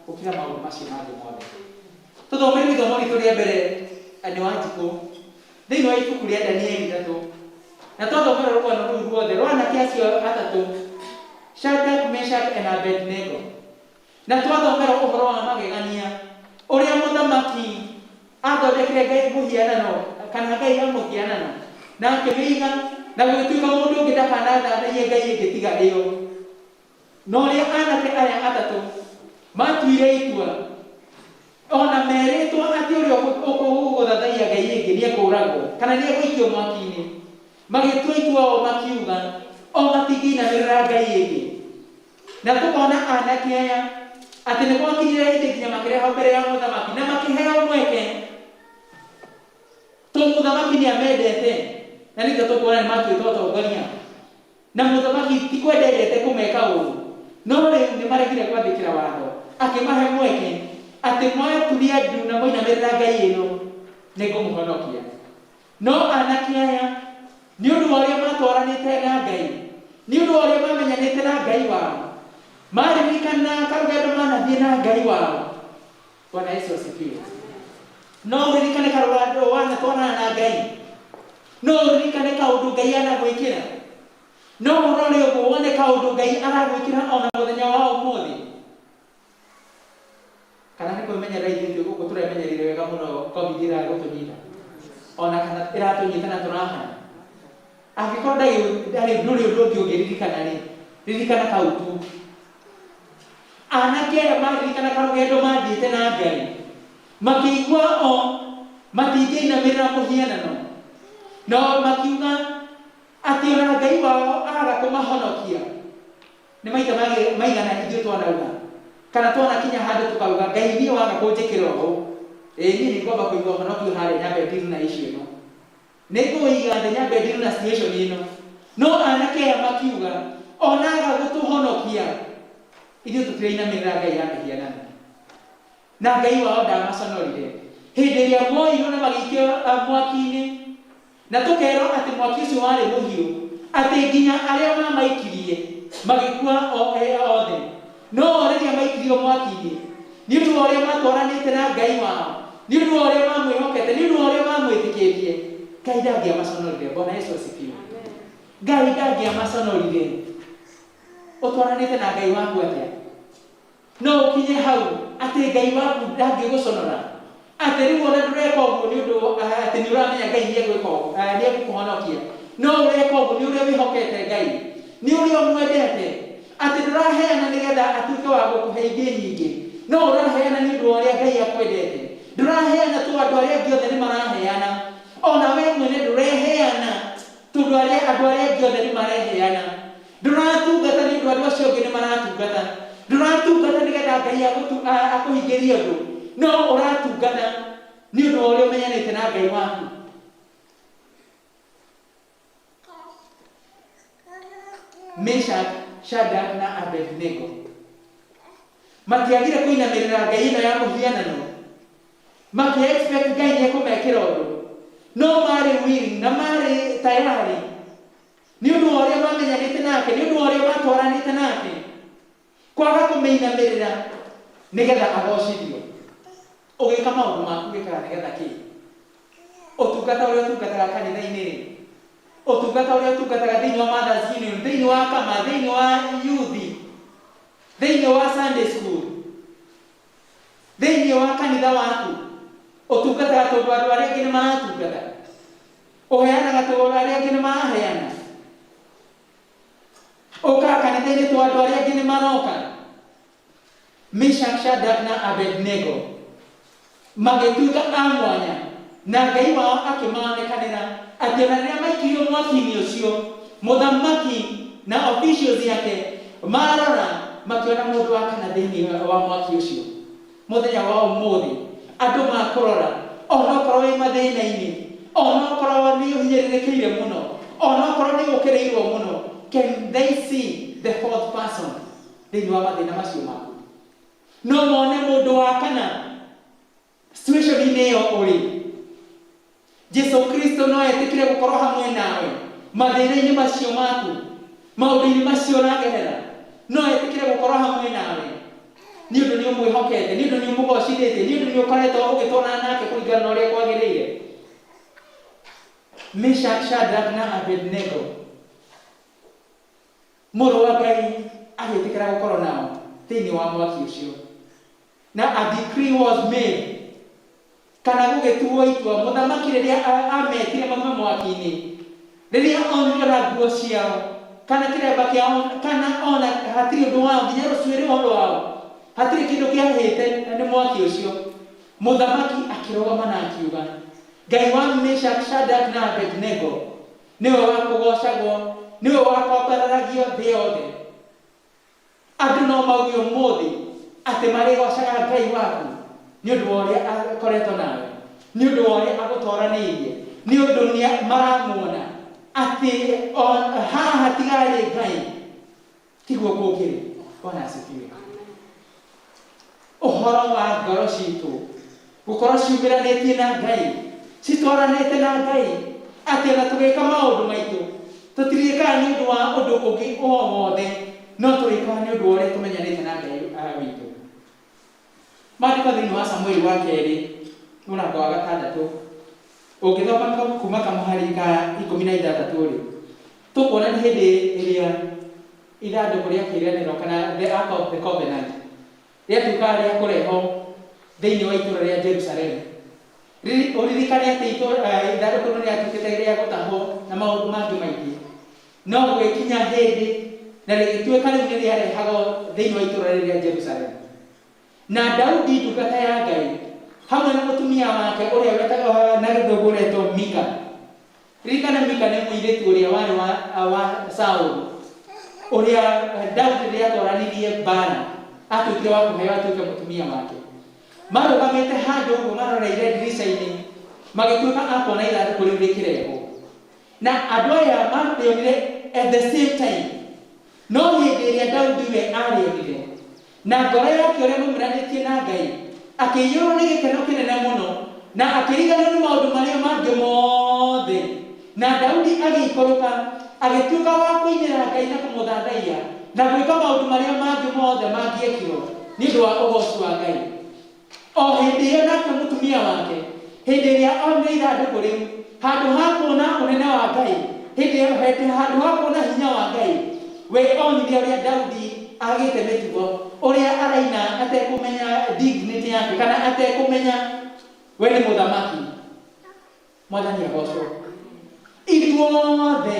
gũkĩra maũndũ macio mangĩ mothe. Tũthomere gĩthomo gitũ rĩa mbere nĩ Wanjikũ thĩinĩ wa ibuku rĩa Danieli 3, na twathomera rũgano rũu ruothe rwa anake acio atatũ, Shadrach, Meshach and Abednego, na twathomera ũhoro wa magegania ũrĩa mũthamaki athondekire Ngai mũhianano kana Ngai amũhianano na akĩmĩiga na gũgĩtuĩka mũndũ ũngĩ ndakanathathaiye Ngai ĩngĩ tiga ĩyo. No ũrĩa anake aya atatũ matuire itua, ona merĩtwo atĩ ũrĩa ũgũthathaiya Ngai ĩngĩ nĩekũragwo kana nĩegũikio mwaki-inĩ, magĩtua itua o makiuga o matingĩinamĩrĩra Ngai ĩngĩ. Na tukona anake aya atĩ nĩ gwakinyire hĩndĩ nginya makĩreho mbere ya mũthamaki na makĩheo mweke mũthamaki nĩ amendete na nĩkĩo tũkuona nĩ matuĩte ũtongoria na mũthamaki ti kwendete kũmeka ũũru no rĩu nĩ maregire gwathĩkĩra watho akĩmahe mweke atĩ mwaturia ndu na mũinamĩrĩra Ngai ĩno nĩ ngũmũhonokia. No anake aya nĩ ũndũ wa ũrĩa matwaranĩte na Ngai, nĩ ũndũ wa ũrĩa mamenyanĩte na Ngai wao, maririkana karũgendo manathiĩ na Ngai wao. Bwana Yesu asifiwe. No ũririkane karũgendo wanatwarana na Ngai, no ũririkane kaũndũ Ngai anagwĩkĩra, no ũrore ũguo wone kaũndũ Ngai aragwĩkĩra ona mũthenya wa ũmũthĩ. Kana nĩ kwĩmenyerera ithuĩ gũkũ tũremenyereire wega mũno COVID ĩragũtũnyita ona kana ĩratũnyita na tũrahana. Angĩkorwo ndarĩ ndũrĩ ũndũ ũngĩ ũngĩririkana rĩ, ririkana kau tu. Anake aya maririkana karũgendo mathiĩte na Ngai, makĩigua o matingĩinamĩrĩra mũhianano, no makiuga atĩ ona Ngai wao aga kũmahonokia. Nĩ maita maigana ithuĩ twanauga kana twanakinya handũ tukauga Ngai niĩ waga kũnjĩkĩra ũũ, niĩ nĩ ngomba kũigua ũhonokio harĩa nyambe na icio ĩno, nĩ ngũiga thĩ nyambe na situation ĩno. No anake aya makiuga ona aga gũtũhonokia ithuĩ tũtirainamĩrĩra Ngai ya mĩhianano, na Ngai wao ndamaconorire hĩndĩ ĩrĩa moirwo na magĩikio mwaki-inĩ, na tũkerwo atĩ mwaki ũcio warĩ mũhiũ atĩ nginya arĩa mamaikirie magĩkua othe. No rĩrĩa maikirio mwaki-inĩ nĩ ũndũ wa ũrĩa matwaranĩte na Ngai wao, nĩ ũndũ wa ũrĩa mamwĩhokete, nĩ ũndũ wa ũrĩa mamwĩtĩkĩtie, Ngai ndangĩamaconorire. Bwana Yesu asifiwe. Ngai ndangĩamaconorire. Ũtwaranĩte na Ngai waku atĩa? No ũkinye hau atĩ Ngai waku ndangĩgũconora, atĩ rĩu ona ndũreka ũguo nĩ ũndũ atĩ nĩ ũramenya Ngai nĩ egwĩka ũguo, nĩ egũkũhonokia. No ũreka ũguo nĩ ũrĩa wĩhokete Ngai, nĩ ũrĩa ũmwendete, atĩ ndũraheana nĩgetha atuĩke wa gũkũhe ingĩ nyingĩ, no ũraheana nĩ ũndũ wa ũrĩa Ngai akwendete. Ndũraheana tu andũ arĩa angĩ othe nĩ maraheana, ona we mwene ndũreheana tondũ andũ arĩa angĩ othe nĩ mareheana. Ndũratungata nĩ ũndũ andũ acio angĩ nĩ maratungata, ndũratungata nĩgetha Ngai akũhingĩrie ũndũ, no ũratungata nĩ ũndũ wa ũrĩa ũmenyanĩte na Ngai waku. Meshach, Shadrach na Abednego matiagire kũinamĩrĩra Ngai ĩno ya mũhianano, makĩ-expect Ngai nĩ ekũmekĩra ũndũ, no marĩ willing na marĩ tayari nĩ ũndũ wa ũrĩa mamenyanĩte nake, nĩ ũndũ wa ũrĩa matwaranĩte nake, kwaga kũmĩinamĩrĩra nĩgetha agocithio. Ũgĩka maũndũ maku gĩkaga nĩgetha kĩ? Ũtungata ũrĩa ũtungataga kanitha-inĩ, ũtungata ũrĩa ũtungataga thĩinĩ wa Mothers Union, thĩinĩ wa Kama, thĩinĩ wa youth, thĩinĩ wa Sunday school, thĩinĩ wa kanitha waku, ũtungataga tondũ andũ arĩa angĩ nĩ maratungata, ũheanaga tondũ arĩa angĩ nĩ maraheana, ũkaga kanitha-inĩ tondũ andũ arĩa angĩ nĩ maroka. Meshach, Shadrach na Abednego magĩtuĩka a mwanya na Ngai wao akĩmanekanĩra atĩ ona rĩrĩa maikirio mwaki-inĩ ũcio, mũthamaki na officials yake marora makĩona mũndũ wa kana thĩinĩ wa mwaki ũcio. Mũthenya wa ũmũthĩ andũ makũrora, onokorwo wĩ mathĩna-inĩ, onokorwo nĩ ũhinyĩrĩrĩkĩire mũno, onokorwo nĩ ũkĩrĩirwo mũno, can they see the fourth person thĩinĩ wa mathĩna macio maku? No mone mũndũ wa kana situation-inĩ ĩyo ũrĩ. Jesu Kristo no etĩkire gũkorwo hamwe nawe mathĩna-inĩ macio maku, maũndũ-inĩ macio ũragerera, no etĩkire gũkorwo hamwe nawe nĩ ũndũ nĩ ũmwĩhokete, nĩ ũndũ nĩ ũmũgocithĩtie, nĩ ũndũ nĩ ũkoretwo ũgĩtwarana nake kũringana na ũrĩa kwagĩrĩire. Meshach, Shadrach na Abednego, mũrũ wa Ngai agĩtĩkĩra gũkorwo nao thĩinĩ wa mwaki ũcio, na a decree was made, kana gũgĩtuo itua. Mũthamaki rĩrĩa ametire maume mwaki-inĩ, rĩrĩa onire nguo ciao kana kĩremba kĩao, kana ona hatirĩ ũndũ wao nginya rũcuĩrĩ rwao hatirĩ kĩndũ kĩahĩte nĩ mwaki ũcio, mũthamaki akĩrũgama na akiuga, Ngai wa Meshach, Shadrach na Abednego nĩwe wa kũgocagwo, nĩwe wa kwambararagio thĩ yothe. andũ no mauge ũmũthĩ atĩ marĩgocaga Ngai waku nĩ ũndũ wa ũrĩa akoretwo nawe, nĩ ũndũ wa ũrĩa agũtooranĩirie, nĩ ũndũ maramuona atĩ haha tigarĩ Ngai, tiguo kũngĩrĩ. Bwana asifiwe. Ũhoro wa ngoro citũ gũkorwo ciumĩranĩtie na Ngai, citwaranĩte na Ngai, atĩ ona tũgĩka maũndũ maitũ tũtirĩkaga nĩ ũndũ wa ũndũ ũngĩ o wothe, no tũrĩkaga nĩ ũndũ wa ũrĩa tũmenyanĩte na Ngai witũ. Maandĩko thĩinĩ wa Samueli wa kerĩ mũrango wa 6 ũngĩthoma kuma kamũhari ka 16 tũkuona nĩ hĩndĩ ĩrĩa ithandũkũ rĩa kĩĩranĩro kana the Ark of the Covenant rĩatuĩkaga rĩa kũrehwo thĩinĩ wa itũũra rĩa Jerusalemu. Ũririkane atĩ ithandũkũ rĩu rĩatuĩkĩte rĩa gũtahwo na maũndũ mangĩ maingĩ, no gũgĩkinya hĩndĩ na rĩgĩtuĩka rĩu nĩ rĩarehagwo thĩinĩ wa itũũra rĩu rĩa Jerusalemu. Na Daudi ndungata ya Ngai hamwe na mũtumia wake ũrĩa wetagwo na gĩthũngũ ũretwo Mika. Ririkana Mika nĩ mũirĩtu ũrĩa warĩ wa Saũlũ, ũrĩa Daudi rĩatwaranirie mbara atuĩkire wa kũheo atuĩke mũtumia wake. Marũgamĩte handũ ũguo maroreire ndirica-inĩ magĩtuĩka a kuona ithandũkũ rĩu rĩkĩrehwo, na andũ aya marĩonire at the same time, no hĩndĩ ĩrĩa Daudi we arĩonire na ngoro yake ũrĩa maumiranĩtie na Ngai akĩiyũrwo nĩ gĩkeno kĩnene mũno na akĩriganĩrwo nĩ maũndũ marĩa mangĩ mothe, na Daudi agĩikũrũka agĩtuĩka wa kũinĩra Ngai na kũmũthathaiya na gwĩka maũndũ marĩa mangĩ mothe mangĩekirwo nĩ ũndũ wa ũhooci wa Ngai. O hĩndĩ ĩyo nake mũtumia wake, hĩndĩ ĩrĩa onire ithandũkũ rĩu, handũ ha kuona ũnene wa Ngai, handũ ha kuona hinya wa Ngai, we onire ũrĩa Daudi agĩte mĩtugo, ũrĩa araina atekũmenya dignity yake kana atekũmenya we nĩ mũthamaki. Mwathani agocwo. Ithuothe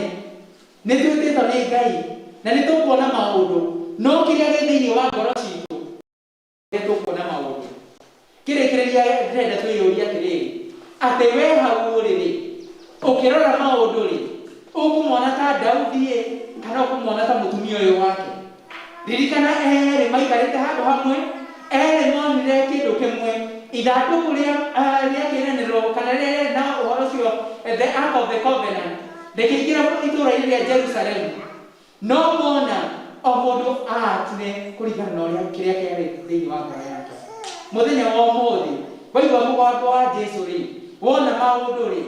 nĩ twĩtĩtwo nĩ Ngai na nĩ tũkuona maũndũ, no kĩrĩa gĩ thĩinĩ wa ngoro citũ nĩ tũkuona maũndũ. Kĩrĩkĩrĩria ndĩrenda twĩyũrie atĩrĩrĩ, atĩ we hau ũrĩ ũkĩrora maũndũ rĩ, ũkũmwona ta Daudi kana ũkũmwona ta mũtumia ũyũ wake. Ririkana erĩ maikarĩte handũ hamwe, erĩ monire kĩndũ kĩmwe, ithandũkũ rĩa kĩĩranĩro kana rĩrĩ na ũhoro ũcio the Ark of the Covenant rĩkĩingĩra itũũra-inĩ rĩa Jerusalemu, no mona o mũndũ aatire kũringana na ũrĩa kĩrĩa kĩarĩ thĩinĩ wa ngoro yake. Mũthenya wa ũmũthĩ waigua mũgambo wa Jesũ rĩ, wona maũndũ rĩ,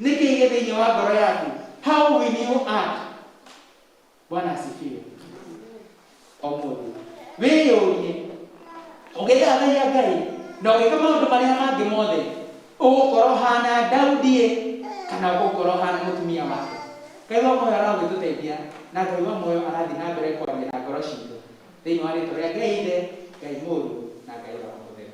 nĩ kĩĩ gĩ thĩinĩ wa ngoro yaku? How will you act? Bwana asifiwe. Ũmũthĩ wĩyũrie ũgĩthathaiya Ngai na ũgĩka maũndũ marĩa mangĩ mothe, ũgũkorwo hana Daudi kana ũgũkorwo hana mũtumia wake. Ngai wa muoyo aragũtũteithia na Ngai wa muoyo arathiĩ na mbere kwaria na ngoro citũ thĩinĩ wa rĩĩtwa rĩa Ngai Ithe, Ngai Mũrũ na Ngai Roho Mũtheru.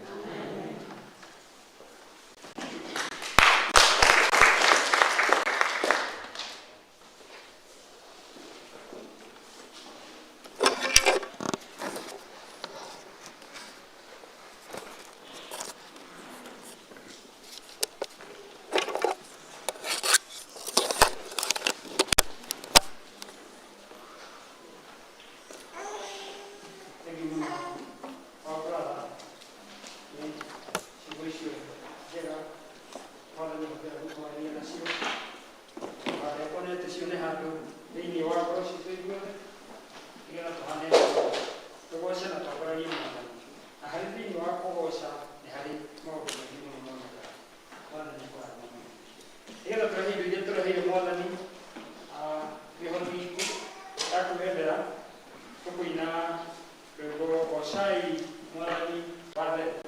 Bye.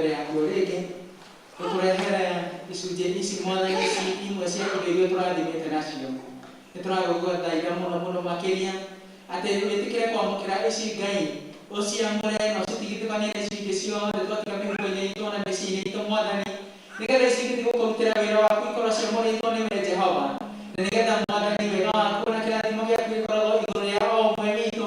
mbere yaku rĩngĩ ũtũrehere icunjĩ ici mwathani ici imwe cia indo iria tũrathimĩte nacio. Nĩtũragũthaitha mũno mũno makĩria atĩ wĩtĩkĩre kwamũkĩra ici Ngai ũciamũre na ũcitigithũkanie na ici ingĩ ciothe twatiga mĩhuko-inĩ itũ na mĩciĩ-inĩ itũ mwathani, nĩgetha ici ingĩ gũkũrutĩra wĩra waku ikorwo ciamũrĩtwo nĩwe Jehova, na nĩgetha mwathani wega waku na kĩrathimo gĩaku gĩkoragwo igũrũ rĩa o ũmwe witũ,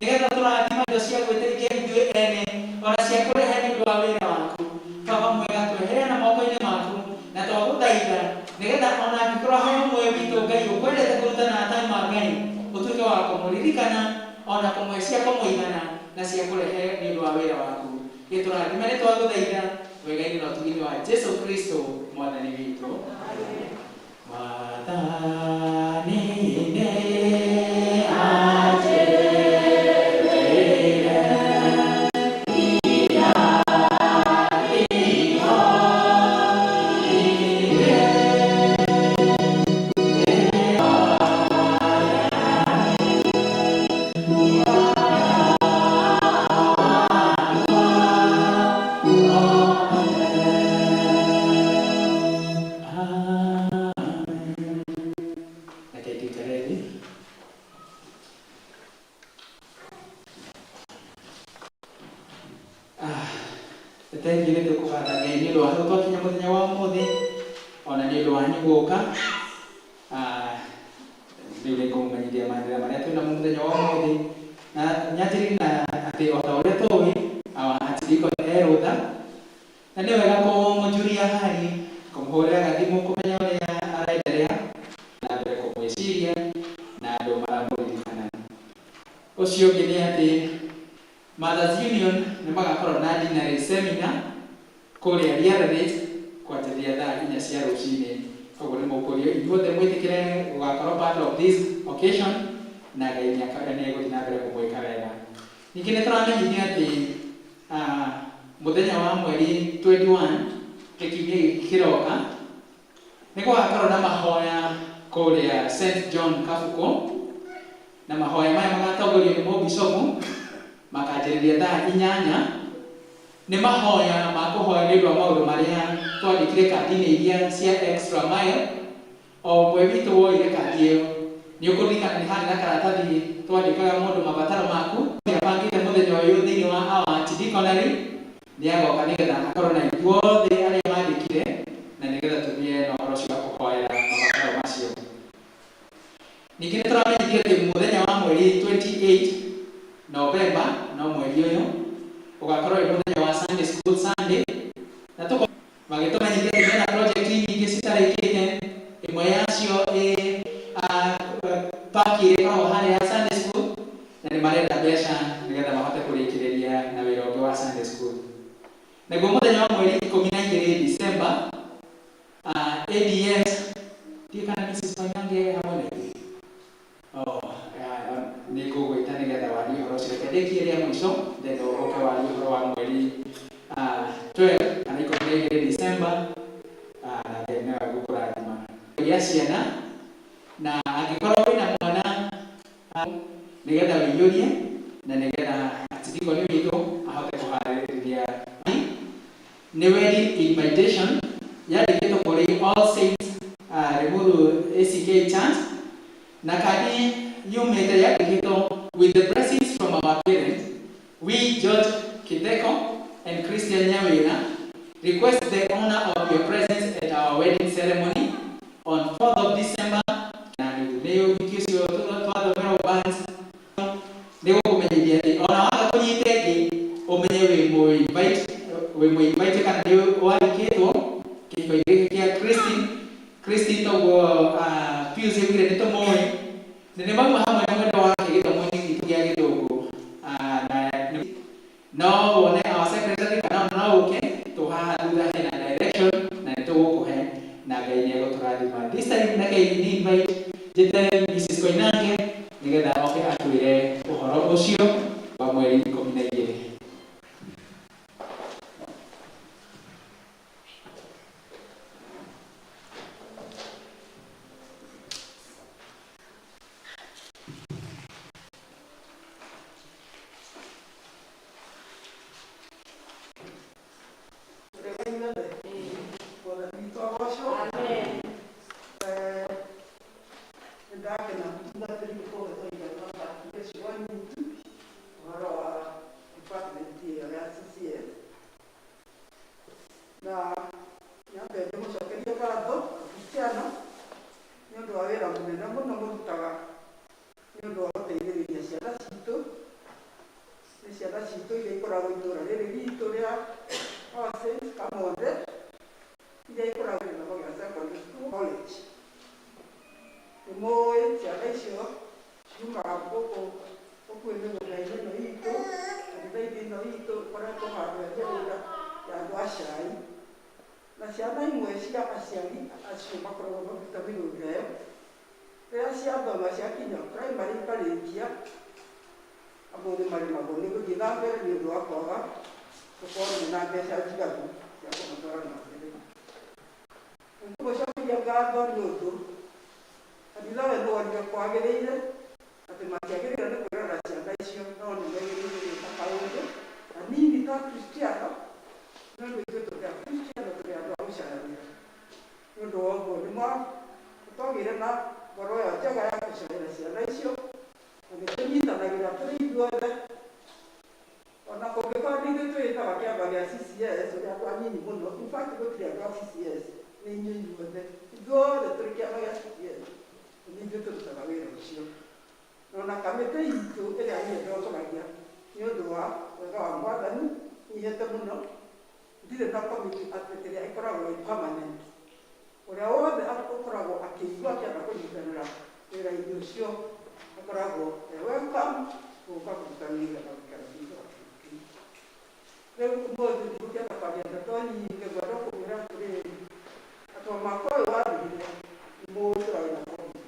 nĩgetha tũrathima indo cia gwĩteithia ithuĩ ene ona cia kũrehe nĩ ũndũ wa wĩra waku. Baba mwega, tweheana moko-inĩ maku na twagũthaitha nĩgetha ona angĩkorwo he ũmwe witũ Ngai ũkwendete kũrutana ataĩ ma Ngai, ũtuĩke wa kũmũririkana ona kũmwe cia kũmũigana na cia kũrehe nĩ ũndũ wa wĩra waku. Gĩtũrathime nĩ twagũthaitha wega-inĩ na ũtugi-inĩ wa Jesu Kristo mwathani witũ. Mwathani nĩ muthenya wa mweri 21 kiumia kiroka nĩ gũgakorwo na mahoya kũrĩa St John Kabuko, na mahoya maya magatongorio nĩ mũbicopu makanjĩrĩria thaa 8. Nĩ mahoya ma kũhoya nĩ ũndũ wa maũndũ marĩa twandĩkire kandi-inĩ iria cia extra mile. O mwe witũ woire kandi ĩyo nĩ ũkũririkana nĩ harĩ na karatathi twandĩkaga mũndũ mabataro maku. Bangĩte mũthenya ũyũ thĩinĩ wa our antideaconry nĩ agoka nĩgetha akorwo na ithuothe arĩa mandĩkire na nĩgetha tũgĩe na ũhoro ũcio wa kũhoera mabataro macio. Ningĩ nĩ tũramenyithia atĩ mũthenya wa mweri 28 Novemba, no mweri ũyũ, ũgakorwo wĩ mũthenya wa Sunday School Sunday, na magĩtũmenyithia atĩ mena project nyingĩ citarĩkĩte. Ĩmwe yacio paki ĩrĩa ĩkoragwo harĩa Sunday School, na nĩ marenda mbeca nĩgetha mahote kũrĩkĩrĩria na wĩra ũngĩ wa Sunday School. Naguo mũthenya wa mweri 12 December, ADS kana Mrs. Fanyange hamwe na nĩ ngũgwĩta nĩgetha warie ũhoro ũcio. Ndĩkie rĩa mũico then ũke warie ũhoro wa mweri 12 kana 12 December, na then gũkũrathima ya ciana, na angĩkorwo wĩna mwana nĩgetha wĩiyũrie na nĩgetha atidikoni witũ ahote kũharĩrĩria. Nĩ wedding invitation yandĩkĩtwo kũrĩ All Saints Limuru ACK Church, na kandi yumĩte yandĩkĩtwo with the blessings from our parents, we George Kitheko and Christian Nyawira request the honor of your presence at our wedding ceremony on 4th of December. Na leo kikicio twathomera ubans nĩguo kũmenyithia atĩ ona waga kũnyitenge ũmenye wĩ mũinvite kana nĩ wandĩkĩtwo kĩhiko gĩkĩ kĩa Christine toguo Pius Egire nĩ tũmũĩ na nĩ mauma hamwe na mwendo wake gĩthomo-inĩ gitũ gĩa Gĩthũngũ. No wone our secretary kana no ũke tũhaha thutha hena direction na nĩ tũgũkũhe na Ngai nĩ egũtũrathima. This time nake ni invite njĩte Mrs. Koinange nĩgetha oke atwĩre ũhoro ũcio wa mweri 12. na nyambe ndĩmũcokerie ngatho Kristiano nĩ ũndũ wa wĩra mũnene mũno mũrutaga nĩ ũndũ wa gũteithĩrĩria ciana citũ. Nĩ ciana citũ iria ikoragwo itũũra rĩrĩ ritũ rĩa Saint Kamonde iria ikoragwo gĩthomo gĩa secondary school college. Nĩ mũĩ ciana icio ciumaga gũkũ mĩgũnda-inĩ ĩno itũ, kanitha-inĩ ĩno itũ ĩkoretwo handũ mĩgũnda ya andũ a cai, na ciana imwe cia aciari acio makoragwo maruta mĩgũnda ĩyo rĩrĩa ciathoma ciakinya primary ikarĩkia amũthĩ marĩmagwo nĩ gũthiĩ na mbere nĩ ũndũ wa kwaga gũkorwo na mbeca njiganu cia kũmatwara na mbere. Ngũmũcokeria ngatho nĩ ũndũ kanitha we nĩwonire kwagĩrĩire atĩ matiagĩrĩire nĩ kwĩrora ciana icio, no nĩ magĩrĩire gwĩka kaũndũ kanini ta Kristiano, nĩ ũndũ ithuĩ tũrĩ a Kristiano tũrĩ andũ a gũcarania. Nĩ ũndũ wa ũguo nĩtwagĩire na ngoro ĩyo njega ya gũcarĩra ciana icio na nĩtũnyitanagĩra tũrĩ ithuothe, ona kũngĩkorwo nĩ ithuĩ twĩtaga kĩama gĩa CCS ũrĩa andũ anini mũno, in fact gũtirĩ andũ a CCS, nĩ inyuĩ inyuothe, ithuothe tũrĩ kĩama gĩa CCS, nĩ ithuĩ tũrutaga wĩra ũcio. Na kamĩtĩ itũ ĩrĩa niĩ ndongoragia nĩ ũndũ wa wega wa Mwathani nyihĩte mũno, ndirĩ na komiti atĩ ĩrĩa ĩkoragwo ĩ permanent. Ũrĩa wothe ũkoragwo akĩigua akĩenda kũnyitanĩra wĩra-inĩ ũcio akoragwo welcome gũka kũruta wĩra na gũikara thutha wa kĩngĩ. Rĩu ũmũthĩ ndigũkĩenda kwaria ndeto nyingĩ, ngwenda kũmwĩra atĩrĩrĩ, atĩ mwaka ũyũ wathirire nĩ mũĩ tũrarĩ na komiti.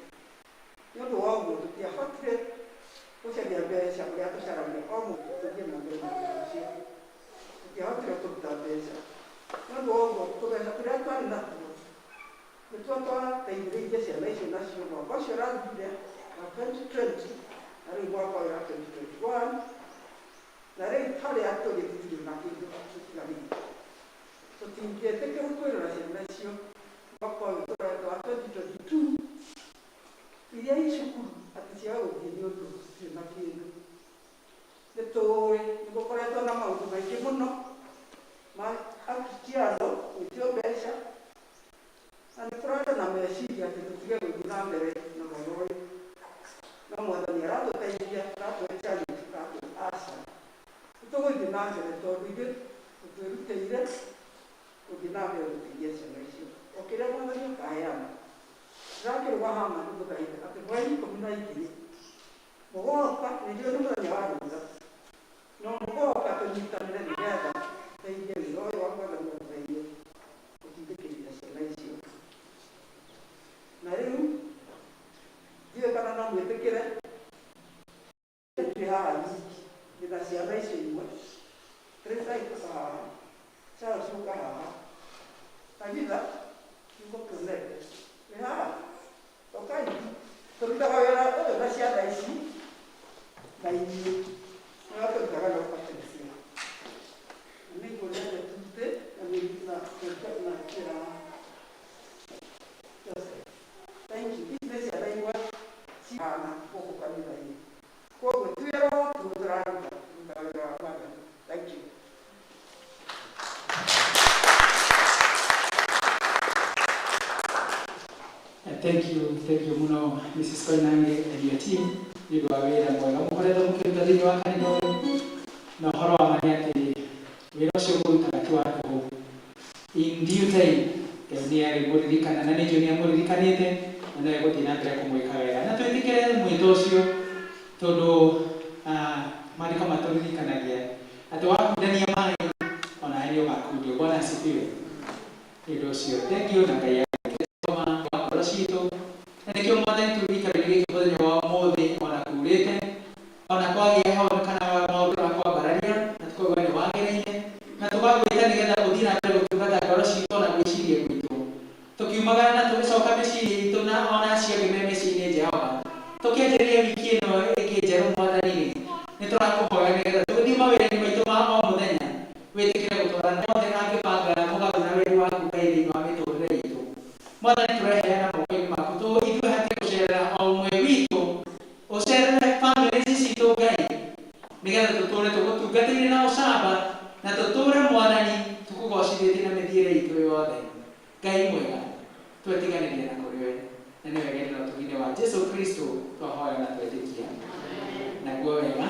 Nĩ ũndũ wa ũguo tũtiahotire gũcaria mbeca ũrĩa tũcaragia o mũndũ tũthiĩ na mbere na wĩra ũcio, tũtiahotire kũruta mbeca. Nĩ ũndũ wa ũguo tũbeca tũrĩa twarĩ natuo nĩtuo twateithĩrĩirie ciana icio nacio mwaka ũcio ũrathirire wa 2020 na rĩu mwaka ũyũ wa 2021, na rĩu harĩa tũrĩ tũtirĩ na kĩndũ tũtigarĩire. Tũtingĩtĩkĩra kwĩrora ciana icio mwaka ũyũ tũretwo wa 2022 iria icukuru atĩ cia gũthiĩ nĩ ũndũ tũtirĩ na kĩndũ. Nĩtũĩ nĩgũkoretwo na maũndũ maingĩ mũno ma Akristiano gwĩtio mbeca, na nĩtũrenda na meciria atĩ tũtige gũthiĩ na mbere na wĩra ũyũ, no Mwathani aratũteithia, aratũhe challenge, aratũhe aca, nĩtũgũthiĩ na mbere tondũ ithuĩ tũtwĩrutĩire gũthiĩ na mbere gũteithia ciana icio o kĩrĩa Mwathani akaheana. Ndĩrakĩrũga haha nĩgũthaitha atĩ mweri 12 mũgoka, nĩnjũĩ nĩ mũthenya wa rũtha, no mũgoka tũnyitanĩre nĩgetha tũteithie wĩra ũyũ wa Mwathani atũheire gũtindĩkĩrĩria ciana icio. Na rĩu ndiũĩ kana no mwĩtĩkĩre ndĩ haha wiki ndĩna ciana icio imwe, Teresa aikaga haha, Charles ũka haha, Tabitha nĩngũkuonete nĩ haha, ũkai tũrutaga wĩra ũyũ na ciana ici na inyuĩ nĩo tũrutaga na Patricia. Nĩguo nyende tute na kĩra thank you. Ici nĩ ciana imwe cihana gũkũ kanitha-inĩ, koguo twĩrwo tũtũraruta wĩra wa Mwathani. Thank you. Thank you muno Mrs. Koinange and your team nĩ ũndũ wa wĩra mwega mũkoretwo mũkĩruta thĩinĩ wa kanitha ũyũ, na ũhoro wa ma nĩ atĩ wĩra ũcio mũrutaga ti wa tũhũ. In due time nĩ arĩmũririkana na nĩnjũĩ nĩ amũririkanĩte na no egũthiĩ na mbere kũmwĩka wega, na twĩtĩkĩre mwĩto ũcio tondũ maandĩko matũririkanagia atĩ wakundania maĩ ona nĩ ũgakundio. Bwana asifiwe. Nĩ ũndũ ũcio thengiũ na Ngai agĩtũma wa ngoro citũ, na nĩkĩo Mwathani tũririkanagia gĩkĩ mũthenya wa ũmũthĩ ona kuurĩte ona kwagĩa heho kana maũndũ ma kwambararia, na tũkauga nĩ wagĩrĩire na tũgagwĩta nĩgetha ũthiĩ na mbere gũtungata ngoro citũ na gwĩciria gwitũ, tũkiumagara na tũgĩcoka mĩciĩ itũ na ona acio angĩ me mĩciĩ-inĩ Jehova, tũkĩanjĩrĩria wiki ĩno ĩngĩ njerũ Mwathani, nĩ tũrakũhoya nĩgetha tũgĩthiĩ mawĩra-inĩ maitũ ma o mũthenya, wĩtĩkĩre gũtwarana mothe angĩbanga mũgarũ na wendi waku Ngai thĩinĩ wa mĩtũrĩre itũ. Mwathani tũreheana moko-inĩ maku, ithuĩ hatirĩ gũcerera o ũmwe witũ, ũcerere bamĩrĩ citũ Ngai, nĩgetha tũtũũre tũgũtungatĩire na ũcamba na tũtũũre Mwathani tũkũgocithĩtie tũgĩthiĩ na mĩthiĩre itũ yothe. Ngai mwega, twetiganĩrie na kũrĩ we. Na nĩ wega nĩ ũtũgi-inĩ wa Jesũ Kristo twahoya na twetĩkia. Naguo wega